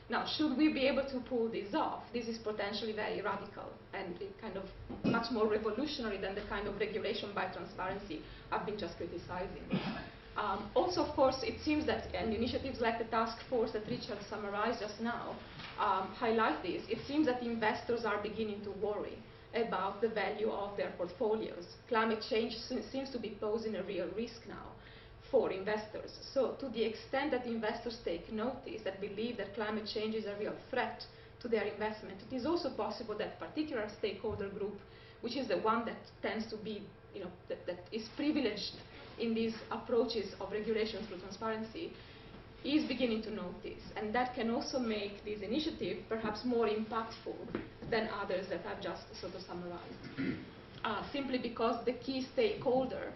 Now, should we be able to pull this off, this is potentially very radical and kind of much more revolutionary than the kind of regulation by transparency I've been just criticizing. Also, of course, it seems that, and initiatives like the task force that Richard summarized just now highlight this, it seems that investors are beginning to worry about the value of their portfolios. Climate change seems to be posing a real risk now for investors. So to the extent that investors take notice, that believe that climate change is a real threat to their investment, it is also possible that particular stakeholder group, which is the one that tends to be, that is privileged in these approaches of regulation through transparency, is beginning to notice. And that can also make this initiative perhaps more impactful than others that I've just sort of summarized. Simply because the key stakeholder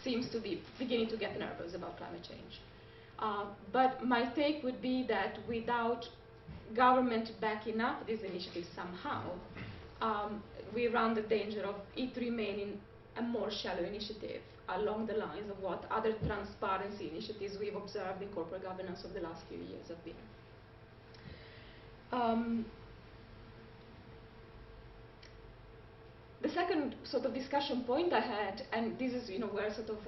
seems to be beginning to get nervous about climate change. But my take would be that without government backing up this initiative somehow, we run the danger of it remaining a more shallow initiative along the lines of what other transparency initiatives we've observed in corporate governance over the last few years have been. The second sort of discussion point I had, and this is where sort of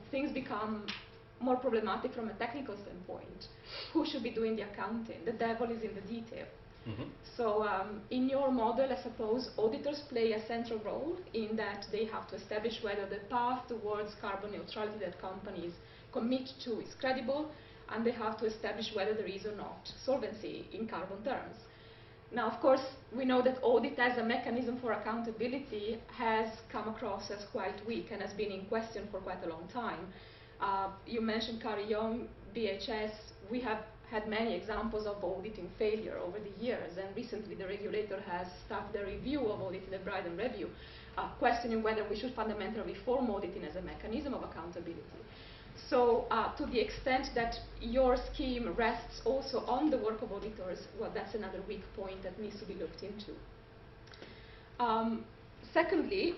things become more problematic from a technical standpoint. Who should be doing the accounting? The devil is in the detail. Mm-hmm. So in your model, I suppose auditors play a central role in that they have to establish whether the path towards carbon neutrality that companies commit to is credible, and they have to establish whether there is or not solvency in carbon terms. Now, of course, we know that audit as a mechanism for accountability has come across as quite weak and has been in question for quite a long time. You mentioned Carillon, BHS. We have had many examples of auditing failure over the years, and recently the regulator has started a review of auditing, the Bryden review, questioning whether we should fundamentally reform auditing as a mechanism of accountability. So to the extent that your scheme rests also on the work of auditors, well, that's another weak point that needs to be looked into. Secondly,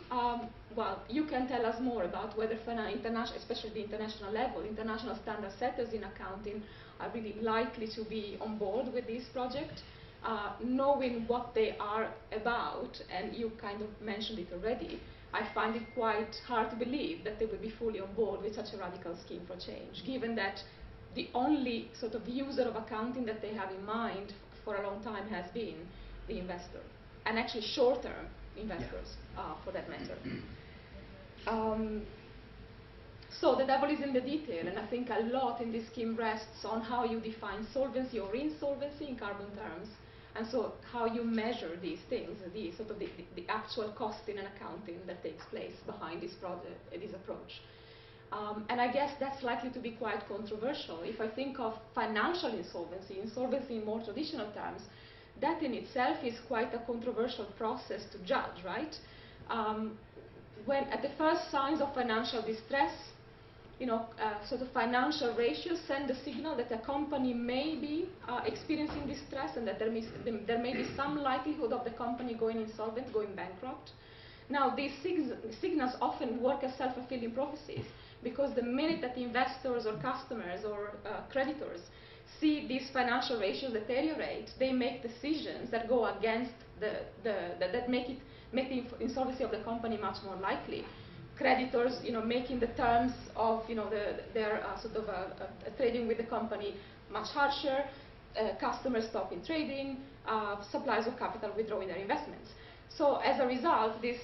well, you can tell us more about whether especially the international level, international standard setters in accounting are really likely to be on board with this project, knowing what they are about, and you kind of mentioned it already. I find it quite hard to believe that they will be fully on board with such a radical scheme for change, given that the only sort of user of accounting that they have in mind for a long time has been the investor, and actually short-term investors, for that matter. So the devil is in the detail, and I think a lot in this scheme rests on how you define solvency or insolvency in carbon terms, and so how you measure these things, the sort of the actual cost in an accounting that takes place behind this project, this approach. And I guess that's likely to be quite controversial. If I think of financial insolvency in more traditional terms, that in itself is quite a controversial process to judge, right? When at the first signs of financial distress, sort of financial ratios send a signal that a company may be experiencing distress, and that there may be some likelihood of the company going insolvent, going bankrupt. Now, these signals often work as self-fulfilling prophecies, because the minute that investors or customers or creditors see these financial ratios deteriorate, they make decisions that go against that make the insolvency of the company much more likely. Creditors, making the terms of, their trading with the company much harsher, customers stopping trading, suppliers of capital withdrawing their investments. So as a result, these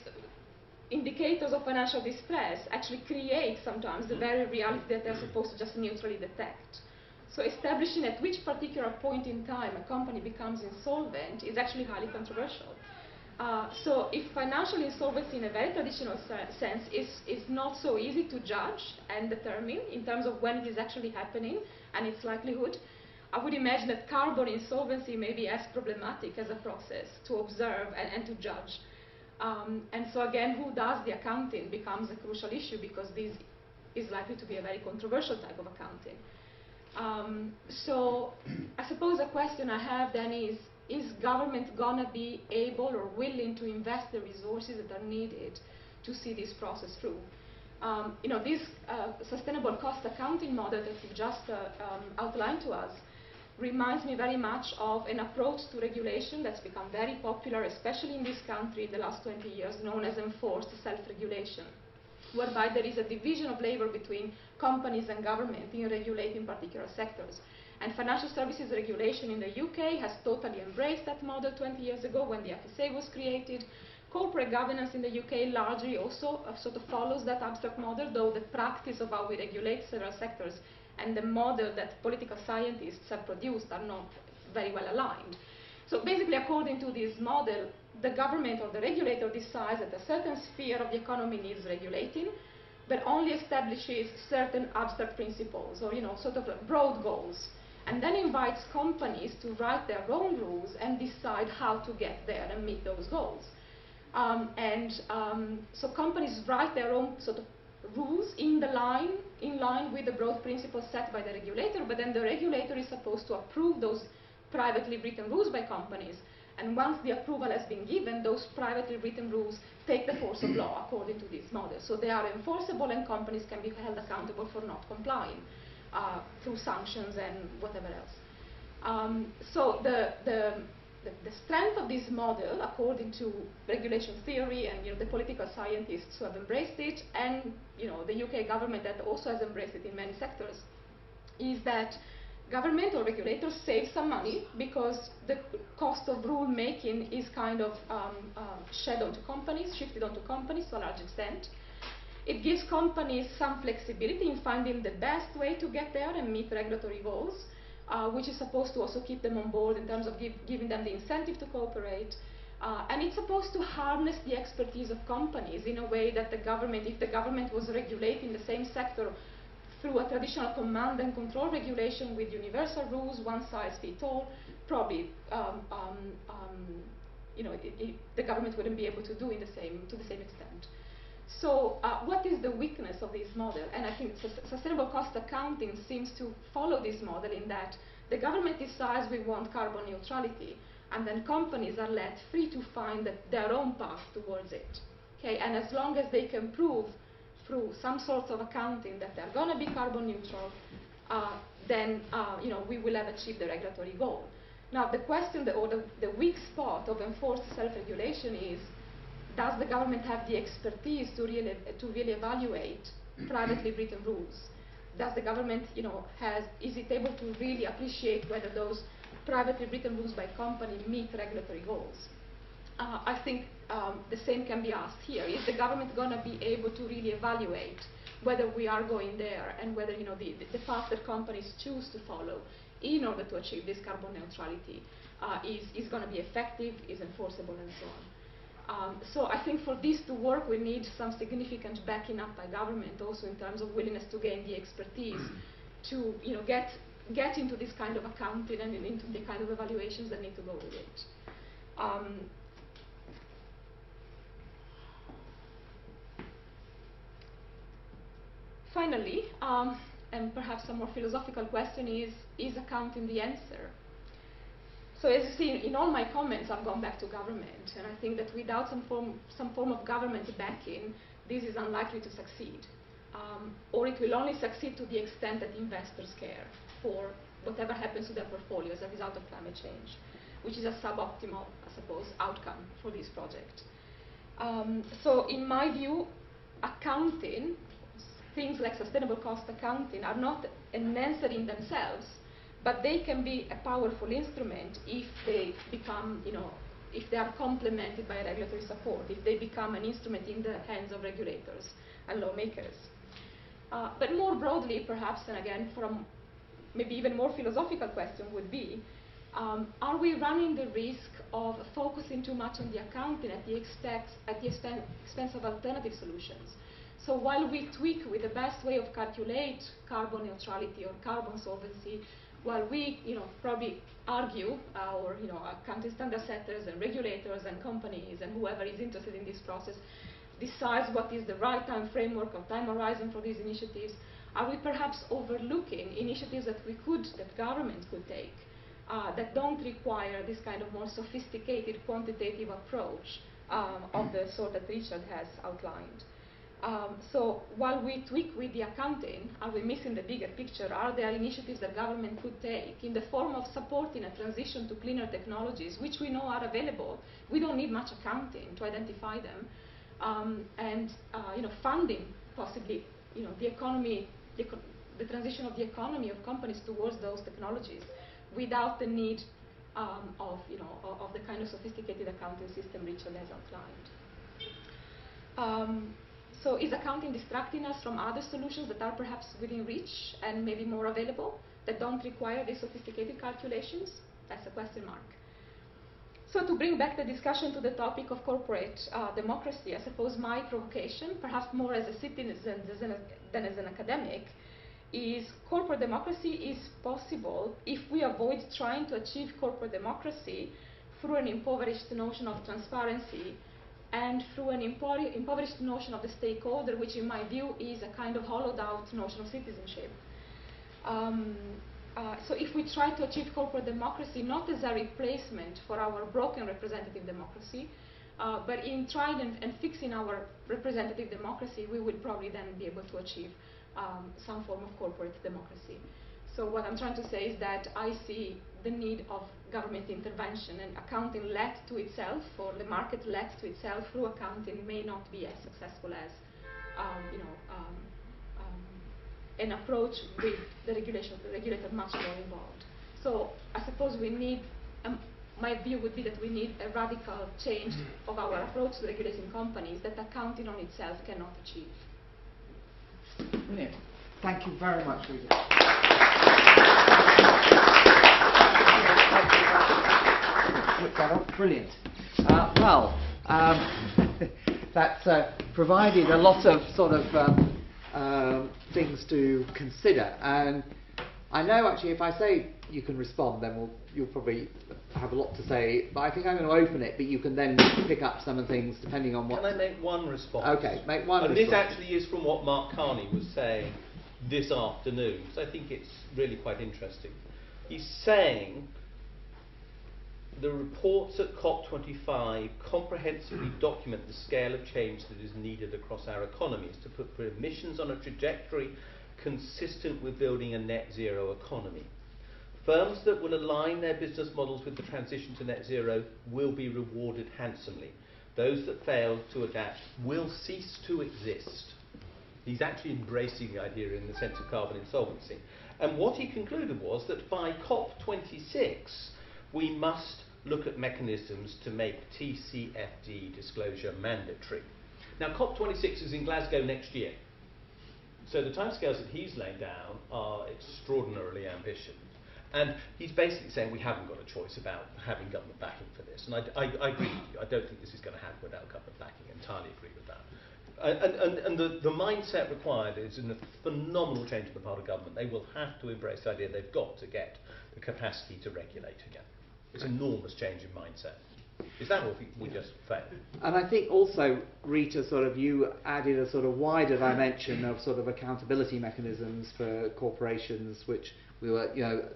indicators of financial distress actually create sometimes the very reality that they're supposed to just neutrally detect. So establishing at which particular point in time a company becomes insolvent is actually highly controversial. So if financial insolvency in a very traditional sense is not so easy to judge and determine in terms of when it is actually happening and its likelihood, I would imagine that carbon insolvency may be as problematic as a process to observe and to judge. And so again, who does the accounting becomes a crucial issue, because this is likely to be a very controversial type of accounting. So I suppose a question I have then is government gonna be able or willing to invest the resources that are needed to see this process through? This sustainable cost accounting model that you just outlined to us reminds me very much of an approach to regulation that's become very popular, especially in this country in the last 20 years, known as enforced self-regulation, whereby there is a division of labor between companies and government in regulating particular sectors. And financial services regulation in the UK has totally embraced that model 20 years ago when the FSA was created. Corporate governance in the UK largely also sort of follows that abstract model, though the practice of how we regulate several sectors and the model that political scientists have produced are not very well aligned. So basically, according to this model, the government or the regulator decides that a certain sphere of the economy needs regulating, but only establishes certain abstract principles or sort of broad goals, and then invites companies to write their own rules and decide how to get there and meet those goals. So companies write their own sort of rules in line with the broad principles set by the regulator, but then the regulator is supposed to approve those privately written rules by companies. And once the approval has been given, those privately written rules take the force of law according to this model. So they are enforceable, and companies can be held accountable for not complying through sanctions and whatever else. So the strength of this model, according to regulation theory and the political scientists who have embraced it, and the UK government that also has embraced it in many sectors, is that government or regulators save some money because the cost of rule making is kind of shifted onto companies to a large extent. It gives companies some flexibility in finding the best way to get there and meet regulatory goals, which is supposed to also keep them on board in terms of giving them the incentive to cooperate. And it's supposed to harness the expertise of companies in a way that the government, if the government was regulating the same sector through a traditional command and control regulation with universal rules, one size fits all, probably the government wouldn't be able to do to the same extent. So what is the weakness of this model? And I think sustainable cost accounting seems to follow this model in that the government decides we want carbon neutrality, and then companies are left free to find their own path towards it. Okay? And as long as they can prove through some sorts of accounting that they're going to be carbon neutral, then we will have achieved the regulatory goal. Now the question, the weak spot of enforced self-regulation is, does the government have the expertise to really evaluate privately written rules? Does the government, is it able to really appreciate whether those privately written rules by company meet regulatory goals? I think the same can be asked here. Is the government going to be able to really evaluate whether we are going there, and whether the path that companies choose to follow in order to achieve this carbon neutrality is going to be effective, is enforceable, and so on? So I think for this to work, we need some significant backing up by government, also in terms of willingness to gain the expertise to get into this kind of accounting and into the kind of evaluations that need to go with it. Finally, and perhaps a more philosophical question is accounting the answer? So as you see, in all my comments, I've gone back to government, and I think that without some form of government backing, this is unlikely to succeed. or it will only succeed to the extent that investors care for whatever happens to their portfolio as a result of climate change, which is a suboptimal, I suppose, outcome for this project. So in my view, accounting, things like sustainable cost accounting, are not an answer in themselves, but they can be a powerful instrument if they become, if they are complemented by regulatory support, if they become an instrument in the hands of regulators and lawmakers. But more broadly, perhaps, and again, from maybe even more philosophical question would be, are we running the risk of focusing too much on the accounting at the expense of alternative solutions? So while we tweak with the best way of calculate carbon neutrality or carbon solvency, while we probably argue, or accounting standard setters and regulators and companies and whoever is interested in this process decides what is the right time framework or time horizon for these initiatives, are we perhaps overlooking initiatives that governments could take that don't require this kind of more sophisticated quantitative approach of the sort that Richard has outlined? So while we tweak with the accounting, are we missing the bigger picture? Are there initiatives that government could take in the form of supporting a transition to cleaner technologies, which we know are available? We don't need much accounting to identify them. And funding possibly the economy, the transition of the economy of companies towards those technologies without the need of the kind of sophisticated accounting system Richard has outlined. So is accounting distracting us from other solutions that are perhaps within reach and maybe more available, that don't require these sophisticated calculations? That's a question mark. So to bring back the discussion to the topic of corporate democracy, I suppose my provocation, perhaps more as a citizen than as an academic, is corporate democracy is possible if we avoid trying to achieve corporate democracy through an impoverished notion of transparency and through an impoverished notion of the stakeholder, which in my view is a kind of hollowed out notion of citizenship. So if we try to achieve corporate democracy not as a replacement for our broken representative democracy, but in trying and fixing our representative democracy, we will probably then be able to achieve some form of corporate democracy. So what I'm trying to say is that I see the need of government intervention, and accounting led to itself, or the market led to itself through accounting, may not be as successful as an approach with the regulator much more involved. So I suppose we need, my view would be that we need a radical change of our approach to regulating companies that accounting on itself cannot achieve. Brilliant. Thank you very much, Rita. Brilliant. That's provided a lot of sort of things to consider, and I know actually if I say you can respond, then you'll probably have a lot to say, but I think I'm going to open it, but you can then pick up some of the things depending on what... Can I make one response? Okay, make one and response. This actually is from what Mark Carney was saying this afternoon, so I think it's really quite interesting. He's saying the reports at COP25 comprehensively document the scale of change that is needed across our economies to put emissions on a trajectory consistent with building a net zero economy. Firms that will align their business models with the transition to net zero will be rewarded handsomely. Those that fail to adapt will cease to exist. He's actually embracing the idea in the sense of carbon insolvency. And what he concluded was that by COP26, we must look at mechanisms to make TCFD disclosure mandatory. Now, COP26 is in Glasgow next year. So the timescales that he's laying down are extraordinarily ambitious. And he's basically saying we haven't got a choice about having government backing for this. And I agree with you. I don't think this is going to happen without government backing. I entirely agree with that. And the mindset required is in a phenomenal change on the part of government. They will have to embrace the idea they've got to get the capacity to regulate again. It's an enormous change in mindset. Is that, or we just fail? And I think also, Rita, you added a sort of wider dimension of sort of accountability mechanisms for corporations, which we were,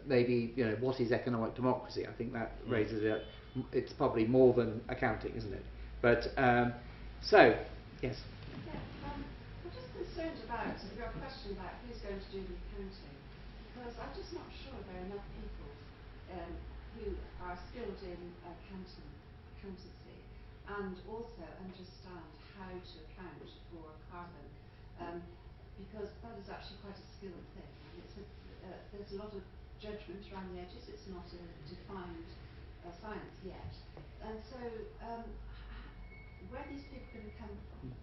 maybe, what is economic democracy? I think that raises it. It's probably more than accounting, isn't it? But, so, yes. Yeah, I'm just concerned about your question about who's going to do the accounting, because I'm just not sure there are enough people who are skilled in accountancy and also understand how to account for carbon, because that is actually quite a skilled thing. And there's a lot of judgment around the edges. It's not a defined science yet. And so where are these people going to come from?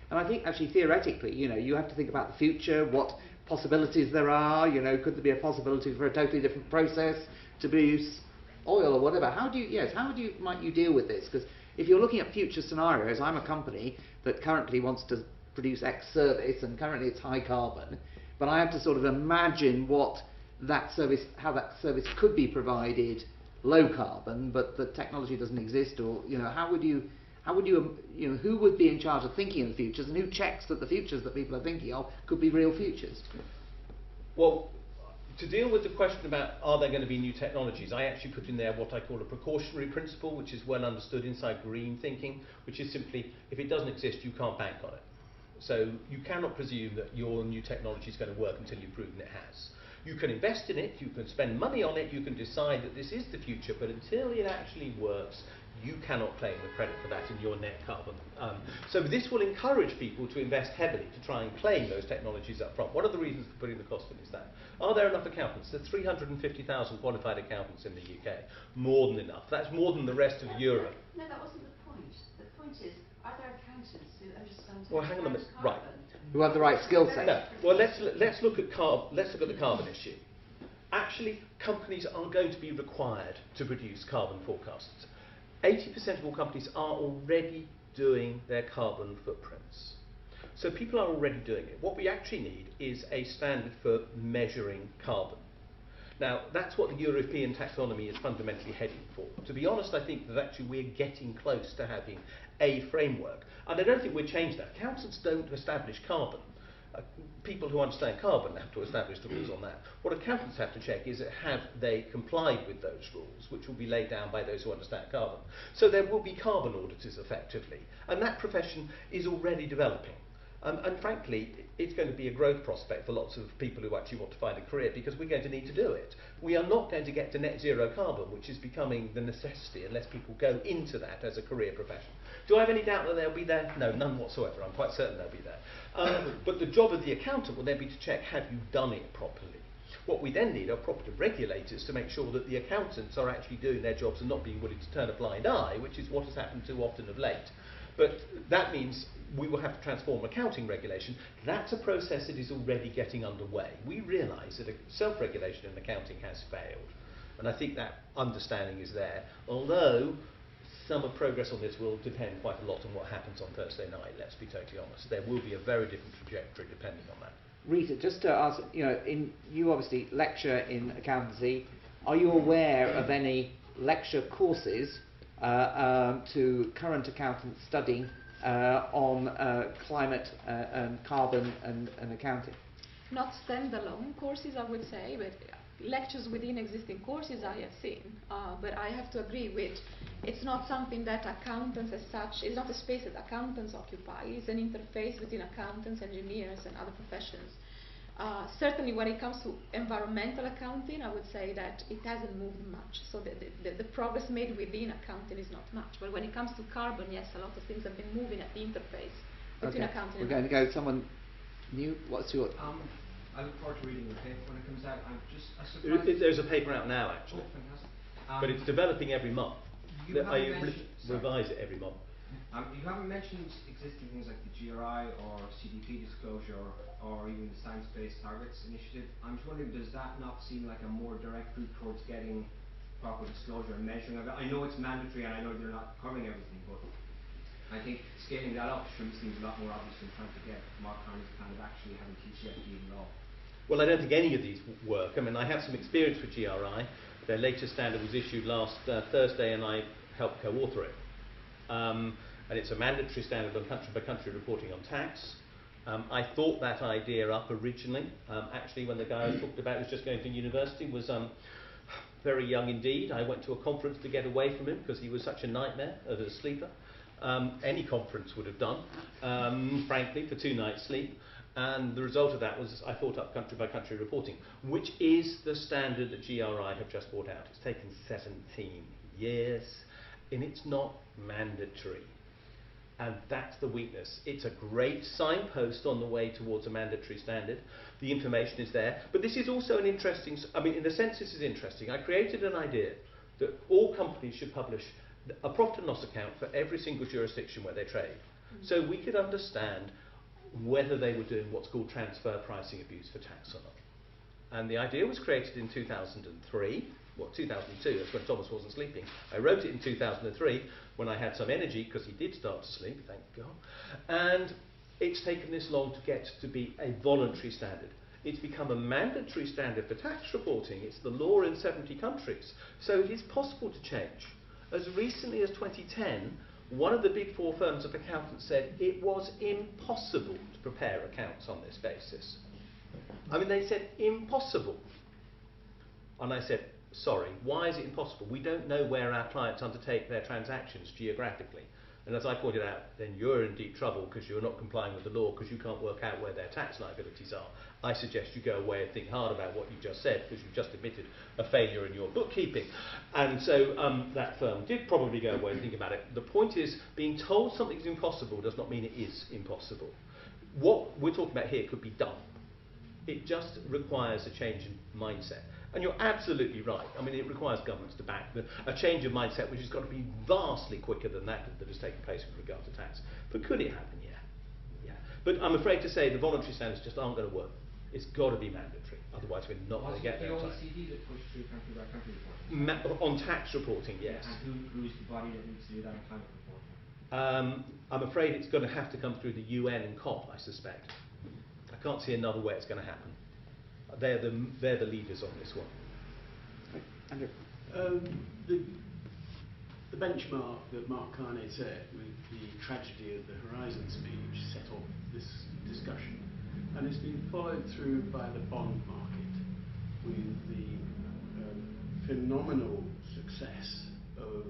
And I think actually theoretically, you have to think about the future, what possibilities there are, could there be a possibility for a totally different process to produce oil or whatever. Might you deal with this? Because if you're looking at future scenarios, I'm a company that currently wants to produce X service and currently it's high carbon, but I have to sort of imagine how that service could be provided low carbon, but the technology doesn't exist, or who would be in charge of thinking of the futures, and who checks that the futures that people are thinking of could be real futures? Well, to deal with the question about are there going to be new technologies, I actually put in there what I call a precautionary principle, which is well understood inside green thinking, which is simply, if it doesn't exist, you can't bank on it. So you cannot presume that your new technology is going to work until you've proven it has. You can invest in it, you can spend money on it, you can decide that this is the future, but until it actually works, you cannot claim the credit for that in your net carbon. So this will encourage people to invest heavily to try and claim those technologies up front. One of the reasons for putting the cost in is that. Are there enough accountants? There are 350,000 qualified accountants in the UK. More than enough. That's more than the rest of Europe. No, that wasn't the point. The point is, are there accountants who understand how well, hang on a minute. Right. Who have the right skill set? No. Well, let's look at the carbon issue. Actually, companies are going to be required to produce carbon forecasts. 80% of all companies are already doing their carbon footprints. So people are already doing it. What we actually need is a standard for measuring carbon. Now, that's what the European Taxonomy is fundamentally heading for. To be honest, I think that actually we're getting close to having a framework. And I don't think we'll change that. Accountants don't establish carbon. People who understand carbon have to establish the rules on that. What accountants have to check is have they complied with those rules, which will be laid down by those who understand carbon. So there will be carbon auditors effectively, and that profession is already developing. And frankly, it's going to be a growth prospect for lots of people who actually want to find a career, because we're going to need to do it. We are not going to get to net zero carbon, which is becoming the necessity, unless people go into that as a career profession. Do I have any doubt that they'll be there? No, none whatsoever. I'm quite certain they'll be there. But the job of the accountant will then be to check, have you done it properly? What we then need are proper regulators to make sure that the accountants are actually doing their jobs and not being willing to turn a blind eye, which is what has happened too often of late. But that means we will have to transform accounting regulation. That's a process that is already getting underway. We realise that self-regulation in accounting has failed. And I think that understanding is there. Although some of progress on this will depend quite a lot on what happens on Thursday night, let's be totally honest. There will be a very different trajectory depending on that. Rita, just to ask, you obviously lecture in accountancy. Are you aware of any lecture courses to current accountants studying on climate and carbon and accounting? Not standalone courses, I would say, but lectures within existing courses I have seen. But I have to agree with, it's not something that accountants as such, it's not a space that accountants occupy. It's an interface between accountants, engineers and other professions. Certainly when it comes to environmental accounting, I would say that it hasn't moved much. So the progress made within accounting is not much. But when it comes to carbon, yes, a lot of things have been moving at the interface between accounting We're and going to go to someone new. What's your... I look forward to reading the paper when it comes out. I'm surprised. There's a paper out now, actually. Oh, fantastic. But it's developing every month. I revise it every month. You haven't mentioned existing things like the GRI or CDP disclosure or even the Science-Based Targets Initiative. I'm just wondering, does that not seem like a more direct route towards getting proper disclosure and measuring of it? I know it's mandatory and I know they're not covering everything, but I think scaling that up seems a lot more obvious than trying to get Mark Carney's plan of actually having TCFD in law. Well, I don't think any of these work. I mean, I have some experience with GRI. Their latest standard was issued last Thursday, and I helped co-author it. And it's a mandatory standard on country-by-country reporting on tax. I thought that idea up originally. Actually, when the guy I talked about was just going to university, was very young indeed. I went to a conference to get away from him because he was such a nightmare as a sleeper. Any conference would have done, frankly, for 2 nights' sleep. And the result of that was I thought up country by country reporting, which is the standard that GRI have just brought out. It's taken 17 years, and it's not mandatory. And that's the weakness. It's a great signpost on the way towards a mandatory standard. The information is there. But this is also an interesting, I mean, in the sense this is interesting, I created an idea that all companies should publish a profit and loss account for every single jurisdiction where they trade. So we could understand whether they were doing what's called transfer pricing abuse for tax or not. And the idea was created in 2003, well 2002, that's when Thomas wasn't sleeping. I wrote it in 2003 when I had some energy, because he did start to sleep, thank God. And it's taken this long to get to be a voluntary standard. It's become a mandatory standard for tax reporting. It's the law in 70 countries. So it is possible to change. As recently as 2010, one of the big four firms of accountants said it was impossible to prepare accounts on this basis. I mean, they said impossible. And I said, sorry, why is it impossible? We don't know where our clients undertake their transactions geographically. And as I pointed out, then you're in deep trouble because you're not complying with the law because you can't work out where their tax liabilities are. I suggest you go away and think hard about what you just said because you've just admitted a failure in your bookkeeping. And so that firm did probably go away and think about it. The point is, being told something's impossible does not mean it is impossible. What we're talking about here could be done. It just requires a change in mindset. And you're absolutely right. I mean, it requires governments to back a change of mindset, which has got to be vastly quicker than that has taken place with regard to tax. But could it happen? Yeah. But I'm afraid to say the voluntary standards just aren't going to work. It's got to be mandatory. Otherwise, we're not going to get there. Was it the OECD that pushed through country by country reporting? On tax reporting, yes. And who's the body that needs to do that on climate reporting? I'm afraid it's going to have to come through the UN and COP, I suspect. I can't see another way it's going to happen. They're the leaders on this one. Andrew. The benchmark that Mark Carney set with the tragedy of the Horizon speech set off this discussion, and it's been followed through by the bond market with the phenomenal success of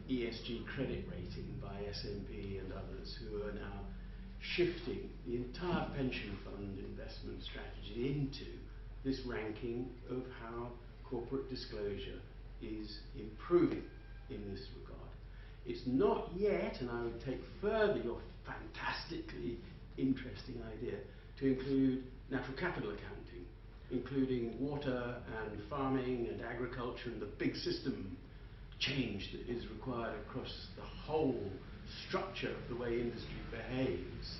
ESG credit rating by S&P and others, who are now shifting the entire pension fund investment strategy into this ranking of how corporate disclosure is improving in this regard. It's not yet, and I would take further your fantastically interesting idea, to include natural capital accounting, including water and farming and agriculture and the big system change that is required across the whole structure of the way industry behaves.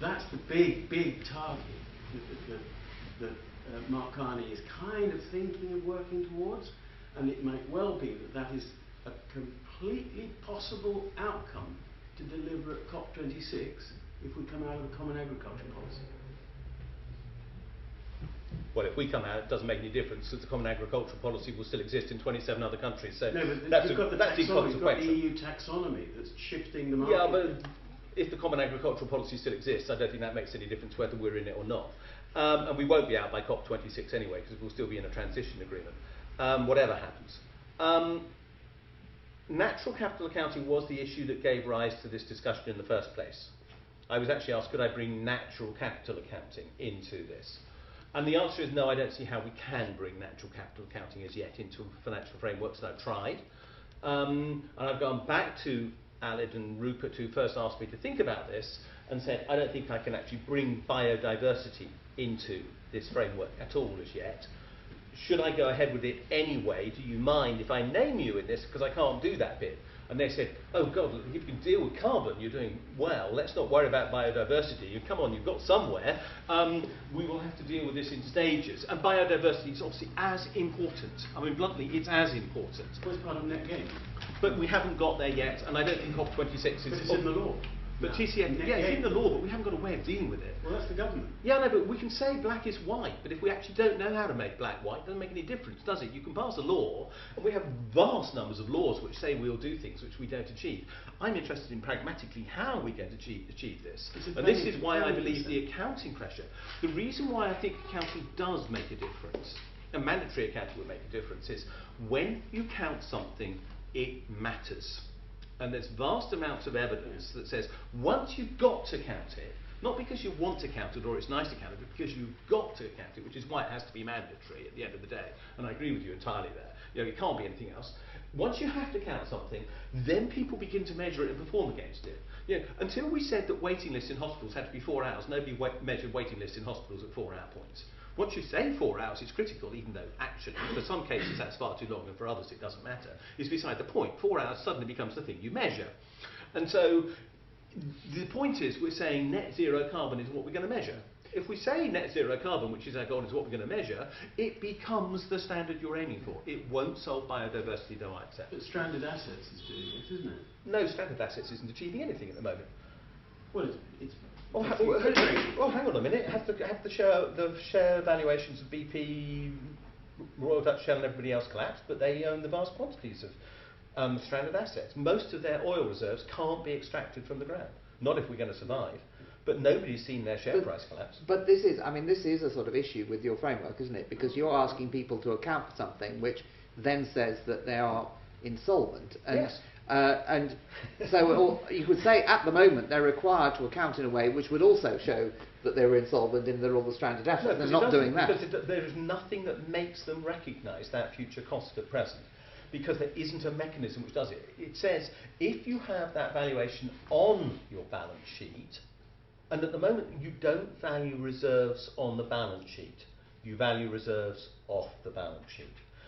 That's the big target that Mark Carney is kind of thinking of working towards, and it might well be that is a completely possible outcome to deliver at COP26 if we come out of the Common Agriculture Policy. Well, if we come out, it doesn't make any difference because the Common Agricultural Policy will still exist in 27 other countries. So no, but that's we've got the that's taxonomy, we've got the inconsequential. EU taxonomy that's shifting the market. Yeah, but if the Common Agricultural Policy still exists, I don't think that makes any difference whether we're in it or not. And we won't be out by COP26 anyway, because we'll still be in a transition agreement, whatever happens. Natural capital accounting was the issue that gave rise to this discussion in the first place. I was actually asked, could I bring natural capital accounting into this? And the answer is no, I don't see how we can bring natural capital accounting as yet into financial frameworks, and I've tried. And I've gone back to Alid and Rupert, who first asked me to think about this, and said, I don't think I can actually bring biodiversity into this framework at all as yet. Should I go ahead with it anyway? Do you mind if I name you in this? Because I can't do that bit. And they said, oh God, if you can deal with carbon, you're doing well. Let's not worry about biodiversity. Come on, you've got somewhere. We will have to deal with this in stages. And biodiversity is obviously as important. I mean, bluntly, it's as important. Well, it's part of net gain. But we haven't got there yet, and I don't think COP26 is... But it's in the law. But No. TCFD, yeah, it's in the law, but we haven't got a way of dealing with it. Well, that's the government. Yeah, no, but we can say black is white, but if we actually don't know how to make black white, it doesn't make any difference, does it? You can pass a law, and we have vast numbers of laws which say we'll do things which we don't achieve. I'm interested in pragmatically how we're going to achieve this. And this is why I believe the accounting pressure. The reason why I think accounting does make a difference, and mandatory accounting will make a difference, is when you count something, it matters. And there's vast amounts of evidence that says once you've got to count it, Not because you want to count it or it's nice to count it, but because you've got to count it, which is why it has to be mandatory at the end of the day. And I agree with you entirely there. You know, it can't be anything else. Once you have to count something, then people begin to measure it and perform against it. You know, until we said that waiting lists in hospitals had to be 4 hours, nobody measured waiting lists in hospitals at 4-hour points. Once you say 4 hours, it's critical, even though actually, for some cases that's far too long, and for others it doesn't matter. It's beside the point. 4 hours suddenly becomes the thing you measure. And so the point is, we're saying net zero carbon is what we're going to measure. If we say net zero carbon, which is our goal, is what we're going to measure, it becomes the standard you're aiming for. It won't solve biodiversity, though I accept. But stranded assets is doing it, isn't it? No, stranded assets isn't achieving anything at the moment. Well, it's Hang on a minute. Have the share valuations of BP, Royal Dutch Shell and everybody else collapsed, but they own the vast quantities of stranded assets. Most of their oil reserves can't be extracted from the ground. Not if we're going to survive. But nobody's seen their share price collapse. But this is a sort of issue with your framework, isn't it? Because you're asking people to account for something which then says that they are insolvent. And, yes. And so you could say at the moment they're required to account in a way which would also show that they were insolvent in their all the stranded assets. No, they're not doing that. Because there is nothing that makes them recognise that future cost at present. Because there isn't a mechanism which does it. It says if you have that valuation on your balance sheet, and at the moment you don't value reserves on the balance sheet, you value reserves off the balance sheet.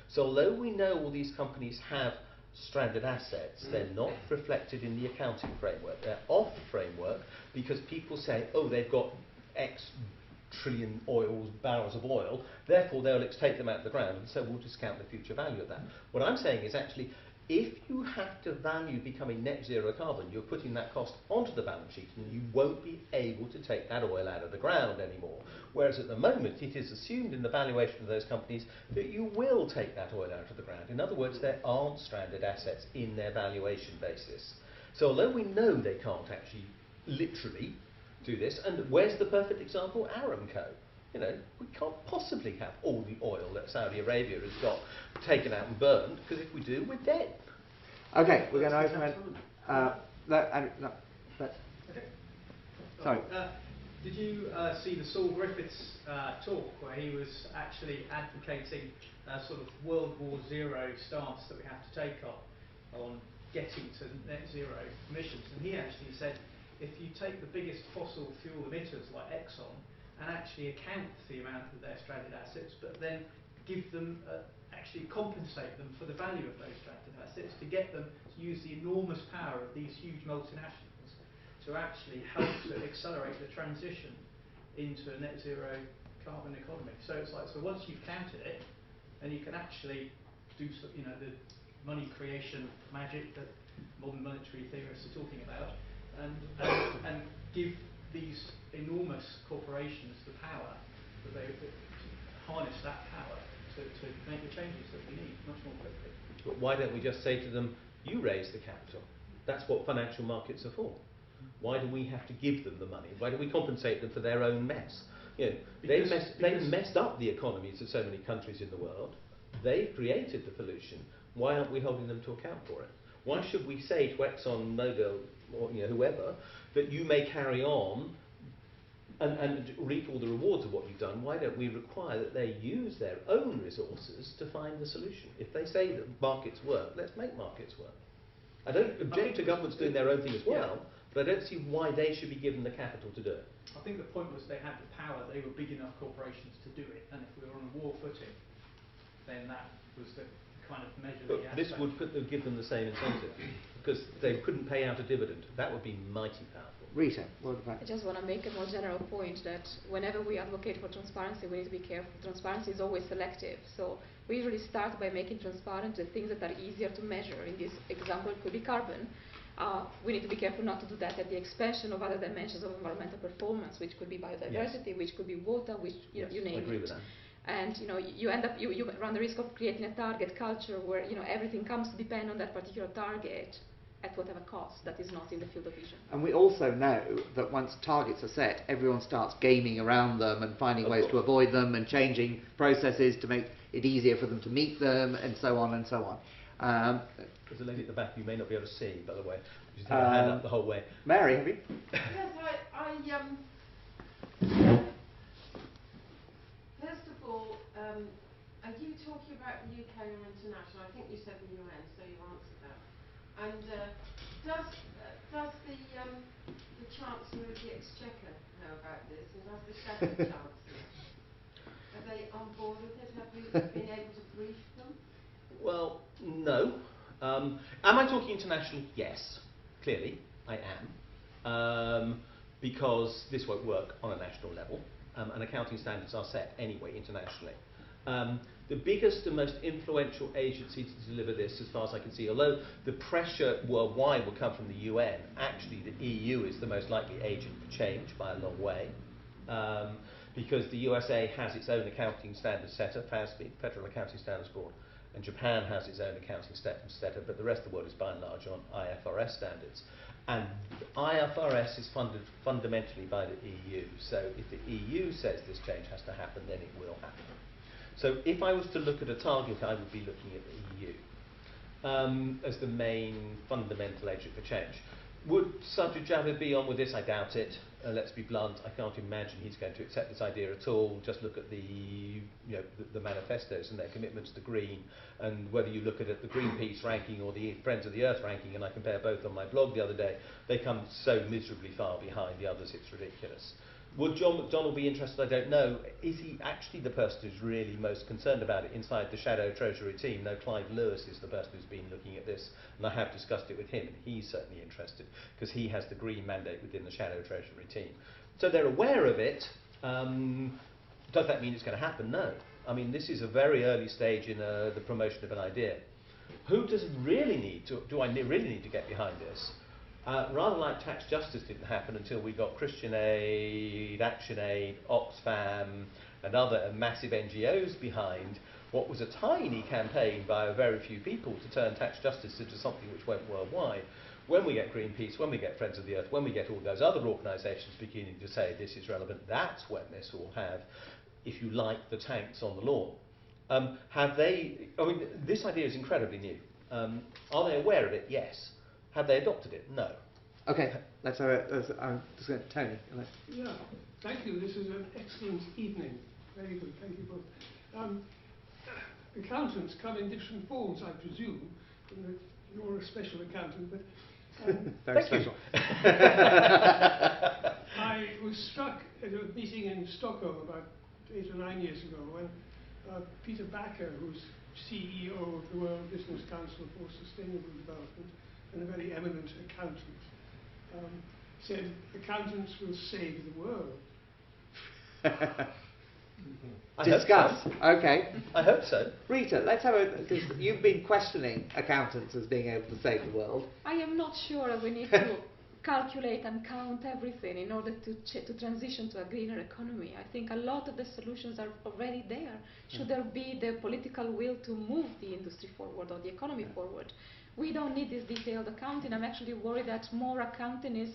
So although we know all these companies have stranded assets, they're not reflected in the accounting framework. They're off framework because people say, oh, they've got X trillion barrels of oil, therefore they'll take them out of the ground, and so we'll discount the future value of that. What I'm saying is actually, if you have to value becoming net zero carbon, you're putting that cost onto the balance sheet and you won't be able to take that oil out of the ground anymore. Whereas at the moment it is assumed in the valuation of those companies that you will take that oil out of the ground. In other words, there aren't stranded assets in their valuation basis. So although we know they can't actually literally do this, and where's the perfect example? Aramco. You know, we can't possibly have all the oil that Saudi Arabia has got taken out and burned, because if we do, we're dead. Okay, we're going to open it. Sorry. Did you see the Saul Griffiths talk where he was actually advocating a sort of World War Zero stance that we have to take on getting to net zero emissions? And he actually said, if you take the biggest fossil fuel emitters like Exxon and actually account for the amount of their stranded assets, but then give them, actually compensate them for the value of those stranded assets, to get them to use the enormous power of these huge multinationals to actually help to accelerate the transition into a net zero carbon economy. So it's like, so once you've counted it, and you can actually do, you know, the money creation magic that modern monetary theorists are talking about, and give these enormous corporations the power that they harness that power to make the changes that we need much more quickly. But why don't we just say to them, you raise the capital? That's what financial markets are for. Why do we have to give them the money? Why do we compensate them for their own mess? You know, they've messed up the economies of so many countries in the world. They've created the pollution. Why aren't we holding them to account for it? Why should we say to Exxon, Mobil, or whoever, that you may carry on and reap all the rewards of what you've done? Why don't we require that they use their own resources to find the solution? If they say that markets work, let's make markets work. I don't object to governments doing their own thing as well, but I don't see why they should be given the capital to do it. I think the point was they had the power, they were big enough corporations to do it, and if we were on a war footing, then that was the kind of measure but this would give them the same incentive, because they couldn't pay out a dividend. That would be mighty powerful. Rita, what about? I just want to make a more general point that whenever we advocate for transparency, we need to be careful. Transparency is always selective. So we usually start by making transparent the things that are easier to measure. In this example, it could be carbon. We need to be careful not to do that at the expansion of other dimensions of environmental performance, which could be biodiversity, which could be water, which you name it. I agree with that. And you end up you run the risk of creating a target culture where everything comes to depend on that particular target at whatever cost that is not in the field of vision. And we also know that once targets are set, everyone starts gaming around them and finding ways to avoid them and changing processes to make it easier for them to meet them, and so on and so on. There's a lady at the back you may not be able to see, by the way. She's had her hand up the whole way. Mary, have you? Yes, First of all, are you talking about the UK or international? I think you said the UN, so you answered that. And does the Chancellor of the Exchequer know about this? And does the Shadow Chancellor? Are they on board with it? Have you been able to brief them? Well, no. Am I talking internationally? Yes, clearly I am. Because this won't work on a national level, and accounting standards are set anyway internationally. The biggest and most influential agency to deliver this, as far as I can see, although the pressure worldwide will come from the UN, actually the EU is the most likely agent for change by a long way. Because the USA has its own accounting standards setter, FASB, Federal Accounting Standards Board, and Japan has its own accounting setter, but the rest of the world is by and large on IFRS standards. And IFRS is funded fundamentally by the EU, so if the EU says this change has to happen, then it will happen. So if I was to look at a target, I would be looking at the EU as the main fundamental agent for change. Would Sajid Javid be on with this? I doubt it. Let's be blunt. I can't imagine he's going to accept this idea at all. Just look at the manifestos and their commitments to green, and whether you look at it, the Greenpeace ranking or the Friends of the Earth ranking, and I compare both on my blog the other day, they come so miserably far behind the others, it's ridiculous. Would John McDonnell be interested? I don't know. Is he actually the person who's really most concerned about it inside the shadow Treasury team? No, Clive Lewis is the person who's been looking at this, and I have discussed it with him, and he's certainly interested, because he has the green mandate within the shadow Treasury team. So they're aware of it. Does that mean it's going to happen? No. I mean, this is a very early stage in the promotion of an idea. Who does really need to, do I really need to get behind this? Rather like tax justice didn't happen until we got Christian Aid, Action Aid, Oxfam and other massive NGOs behind what was a tiny campaign by a very few people to turn tax justice into something which went worldwide. When we get Greenpeace, when we get Friends of the Earth, when we get all those other organisations beginning to say this is relevant, that's when this will have, if you like, the tanks on the lawn. Have they, I mean, this idea is incredibly new. Are they aware of it? Yes. Have they adopted it? No. Okay, let's have it. I'm just going to Tony. Yeah, thank you. This is an excellent evening. Very good. Thank you both. Accountants come in different forms, I presume. You're a special accountant, but very special. I was struck at a meeting in Stockholm about 8 or 9 years ago when Peter Backer, who's CEO of the World Business Council for Sustainable Development, and a very eminent accountant, said accountants will save the world. Discuss. So. Okay. I hope so. Rita, let's have a, because you've been questioning accountants as being able to save the world. I am not sure we need to calculate and count everything in order to transition to a greener economy. I think a lot of the solutions are already there. Should there be the political will to move the industry forward or the economy forward? We don't need this detailed accounting. I'm actually worried that more accounting is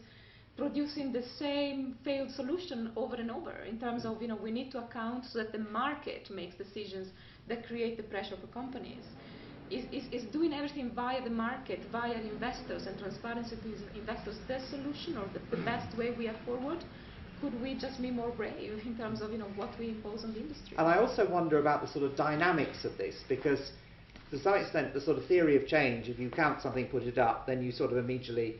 producing the same failed solution over and over in terms of, we need to account so that the market makes decisions that create the pressure for companies. Is doing everything via the market, via investors and transparency to these investors the solution or the best way we are forward? Could we just be more brave in terms of what we impose on the industry? And I also wonder about the sort of dynamics of this, because to some extent the sort of theory of change, if you count something, put it up, then you sort of immediately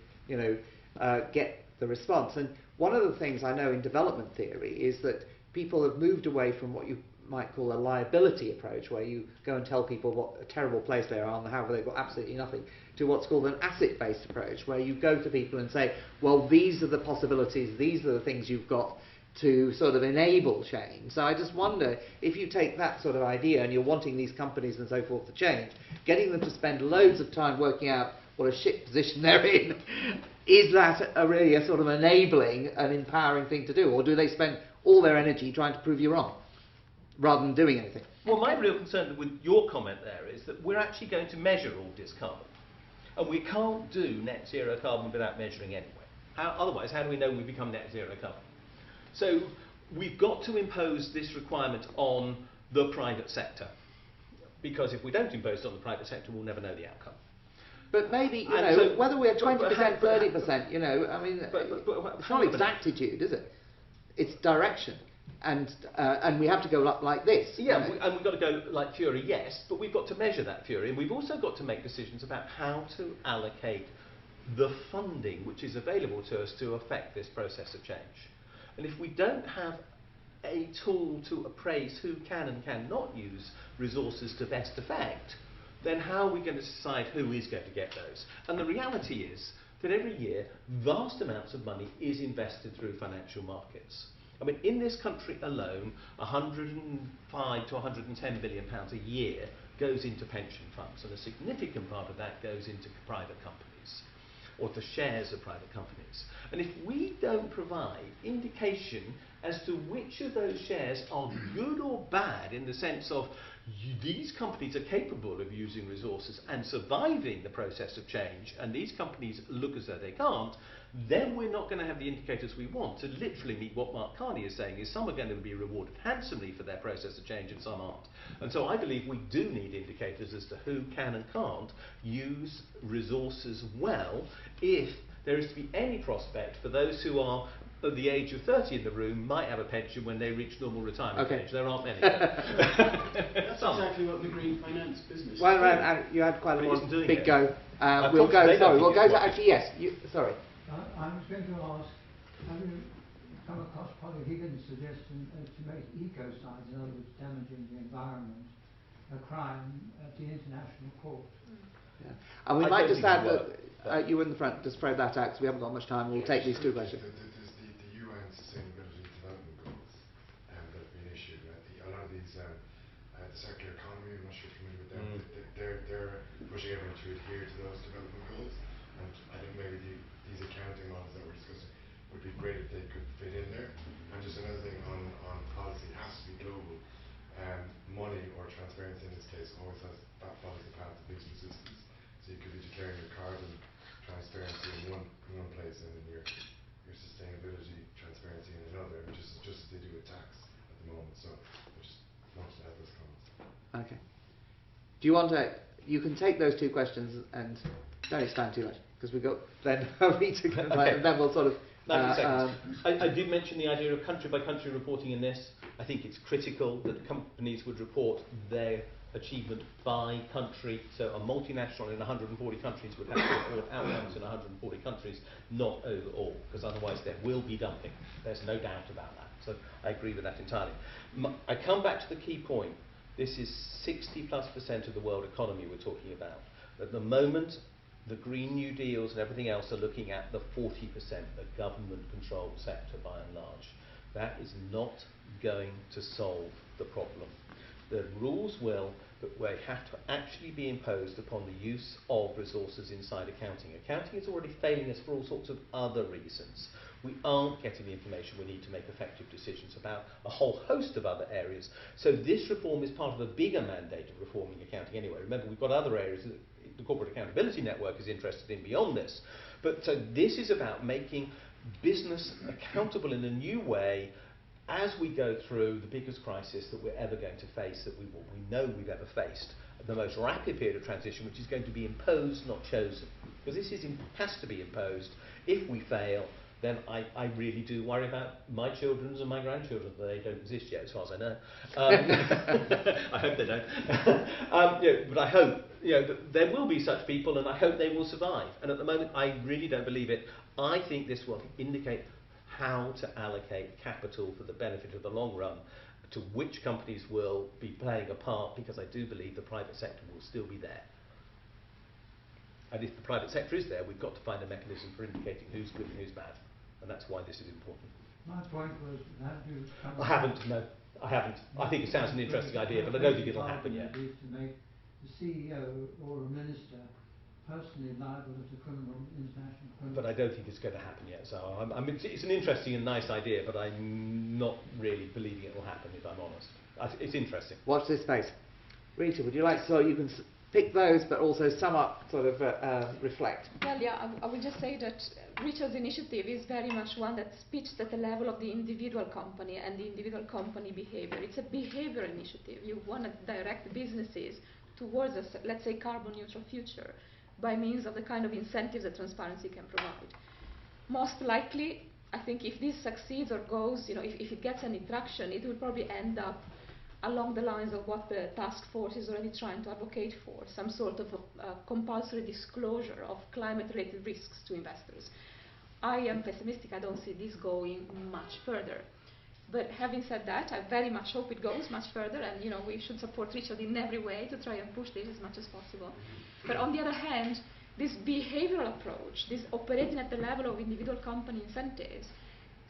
get the response. And one of the things I know in development theory is that people have moved away from what you might call a liability approach, where you go and tell people what a terrible place they are and how they've got absolutely nothing, to what's called an asset-based approach, where you go to people and say, well, these are the possibilities, these are the things you've got to sort of enable change. So I just wonder, if you take that sort of idea and you're wanting these companies and so forth to change, getting them to spend loads of time working out what a shit position they're in, is that really a sort of enabling and empowering thing to do? Or do they spend all their energy trying to prove you wrong, rather than doing anything? Well, my real concern with your comment there is that we're actually going to measure all this carbon. And we can't do net zero carbon without measuring anyway. Otherwise, how do we know we become net zero carbon? So we've got to impose this requirement on the private sector. Because if we don't impose it on the private sector, we'll never know the outcome. But maybe, so whether we're 20%, 30%, I mean, it's not exactitude, is it? its direction. And we have to go up like this. Yeah, and we've got to go like fury, yes, but we've got to measure that fury, and we've also got to make decisions about how to allocate the funding which is available to us to affect this process of change. And if we don't have a tool to appraise who can and cannot use resources to best effect, then how are we going to decide who is going to get those? And the reality is that every year, vast amounts of money is invested through financial markets. I mean, in this country alone, 105 to 110 billion pounds a year goes into pension funds, and a significant part of that goes into private companies, or the shares of private companies. And if we don't provide indication as to which of those shares are good or bad, in the sense of these companies are capable of using resources and surviving the process of change, and these companies look as though they can't, then we're not going to have the indicators we want to literally meet what Mark Carney is saying, is some are going to be rewarded handsomely for their process of change and some aren't. And so I believe we do need indicators as to who can and can't use resources well, if there is to be any prospect for those who are at the age of 30 in the room might have a pension when they reach normal retirement age. There aren't many. That's exactly what the green finance business Well, is. you had quite a But it isn't doing big it. go. Of We'll course, go. they don't Sorry, we'll think go it's to actually yes. Sorry. I was going to ask, have you come across Polly Higgins' suggestion to make ecocide, in other words, damaging the environment, a crime at the international court? Yeah. And we I might don't just think add it that you in the front, just spread that out because we haven't got much time. We'll take these two questions. There's the UN Sustainability Development Goals that have been issued. A lot of these, the circular economy, I'm not sure if you're familiar with them, they're pushing everyone to adhere to those development goals. And I think maybe these accounting models that we're discussing would be great if they could fit in there. And just another thing on policy, it has to be global. Money or transparency in this case always follows the path of least resistance. So you could be declaring your carbon transparency in one place and then your sustainability transparency in another, just as they do with tax at the moment. So I just wanted to have those comments. Okay. Do you want to? You can take those two questions and don't expand too much because we've got then Rita and then we'll sort of. 90 seconds. I did mention the idea of country-by-country reporting in this. I think it's critical that companies would report their achievement by country. So a multinational in 140 countries would have to report outcomes in 140 countries, not overall, because otherwise there will be dumping. There's no doubt about that. So I agree with that entirely. I come back to the key point. This is 60+% of the world economy we're talking about. At the moment, the Green New Deals and everything else are looking at the 40%, the government-controlled sector by and large. That is not going to solve the problem. The rules will, but they have to actually be imposed upon the use of resources inside accounting. Accounting is already failing us for all sorts of other reasons. We aren't getting the information we need to make effective decisions about a whole host of other areas. So this reform is part of a bigger mandate of reforming accounting anyway. Remember, we've got other areas that the Corporate Accountability Network is interested in beyond this. But so this is about making business accountable in a new way as we go through the biggest crisis that we're ever going to face, that we know we've ever faced, the most rapid period of transition, which is going to be imposed, not chosen. Because this has to be imposed. If we fail, then I really do worry about my children's and my grandchildren. They don't exist yet, as far as I know. I hope they don't. But I hope that there will be such people, and I hope they will survive. And at the moment, I really don't believe it. I think this will indicate how to allocate capital for the benefit of the long run, to which companies will be playing a part, because I do believe the private sector will still be there. And if the private sector is there, we've got to find a mechanism for indicating who's good and who's bad. And that's why this is important. My point was, have you... I haven't, no. I haven't. I think it sounds an interesting idea, but I don't think it'll happen yet. ...to make the CEO or a minister personally liable as a international criminal. But I don't think it's going to happen yet. So it's an interesting and nice idea, but I'm not really believing it will happen, if I'm honest. It's interesting. Watch this space. Rita, would you like so you can pick those, but also sum up, sort of reflect? Well, yeah, I will just say that Richard's initiative is very much one that's pitched at the level of the individual company and the individual company behavior. It's a behavior initiative. You want to direct businesses towards a, let's say, carbon neutral future by means of the kind of incentives that transparency can provide. Most likely, I think if this succeeds or goes, if it gets any traction, it will probably end up along the lines of what the task force is already trying to advocate for, some sort of compulsory disclosure of climate-related risks to investors. I am pessimistic. I don't see this going much further. But having said that, I very much hope it goes much further, and we should support Richard in every way to try and push this as much as possible. But on the other hand, this behavioral approach, this operating at the level of individual company incentives,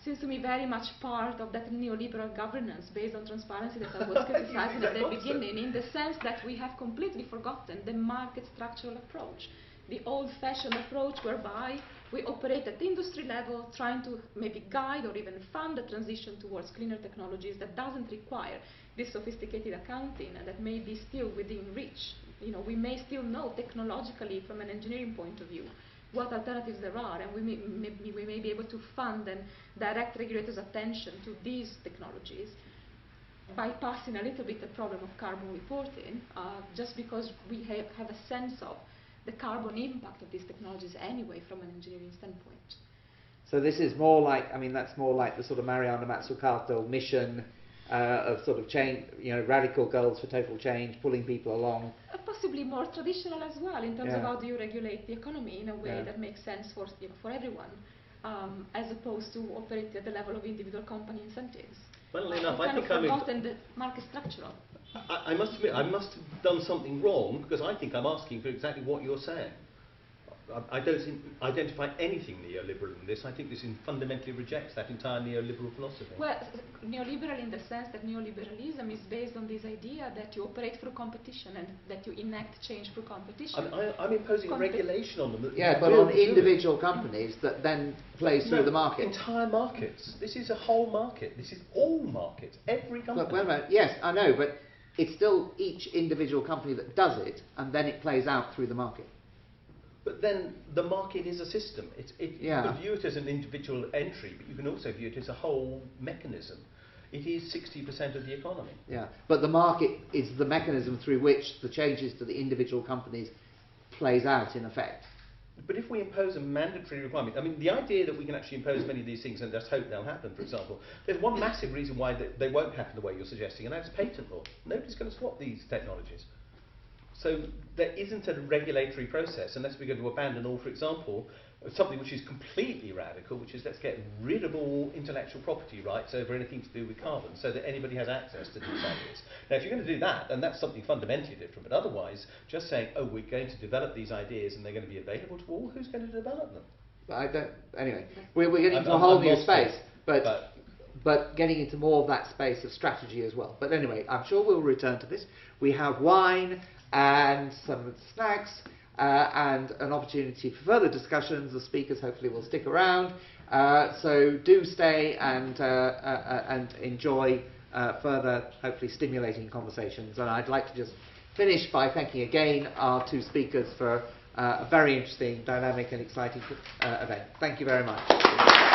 seems to me very much part of that neoliberal governance based on transparency that I was criticizing at the beginning, in the sense that we have completely forgotten the market structural approach, the old-fashioned approach whereby we operate at the industry level, trying to maybe guide or even fund the transition towards cleaner technologies that doesn't require this sophisticated accounting and that may be still within reach. We may still know technologically from an engineering point of view what alternatives there are, and we may be able to fund and direct regulators' attention to these technologies, bypassing a little bit the problem of carbon reporting, just because we have a sense of the carbon impact of these technologies anyway from an engineering standpoint. So this is more like, that's more like the sort of Mariana Mazzucato mission of sort of change, radical goals for total change, pulling people along. Possibly more traditional as well, in terms of Yeah. how do you regulate the economy in a way Yeah. that makes sense for everyone, as opposed to operating at the level of individual company incentives. Funnily enough, I We've think forgotten the market structural. I must admit, I must have done something wrong, because I think I'm asking for exactly what you're saying. I don't identify anything neoliberal in this. I think this fundamentally rejects that entire neoliberal philosophy. Well, neoliberal in the sense that neoliberalism is based on this idea that you operate through competition and that you enact change through competition. I'm imposing regulation on them. That But on individual companies that then plays through the market. Entire markets. This is a whole market. This is all markets. Every company. But wait a minute. Yes, I know, but it's still each individual company that does it, and then it plays out through the market. But then the market is a system. You can view it as an individual entry, but you can also view it as a whole mechanism. It is 60% of the economy. Yeah, but the market is the mechanism through which the changes to the individual companies plays out in effect. But if we impose a mandatory requirement, the idea that we can actually impose many of these things and just hope they'll happen, for example, there's one massive reason why they won't happen the way you're suggesting, and that's patent law. Nobody's going to swap these technologies. So there isn't a regulatory process unless we're going to abandon all, for example, something which is completely radical, which is let's get rid of all intellectual property rights over anything to do with carbon so that anybody has access to these ideas. Now, if you're going to do that, then that's something fundamentally different. But otherwise, just saying, oh, we're going to develop these ideas and they're going to be available to all, who's going to develop them? Anyway, we're getting into a whole new space, but getting into more of that space of strategy as well. But anyway, I'm sure we'll return to this. We have wine and some snacks and an opportunity for further discussions. The speakers hopefully will stick around, so do stay and enjoy further, hopefully stimulating conversations. And I'd like to just finish by thanking again our two speakers for a very interesting, dynamic and exciting event. Thank you very much.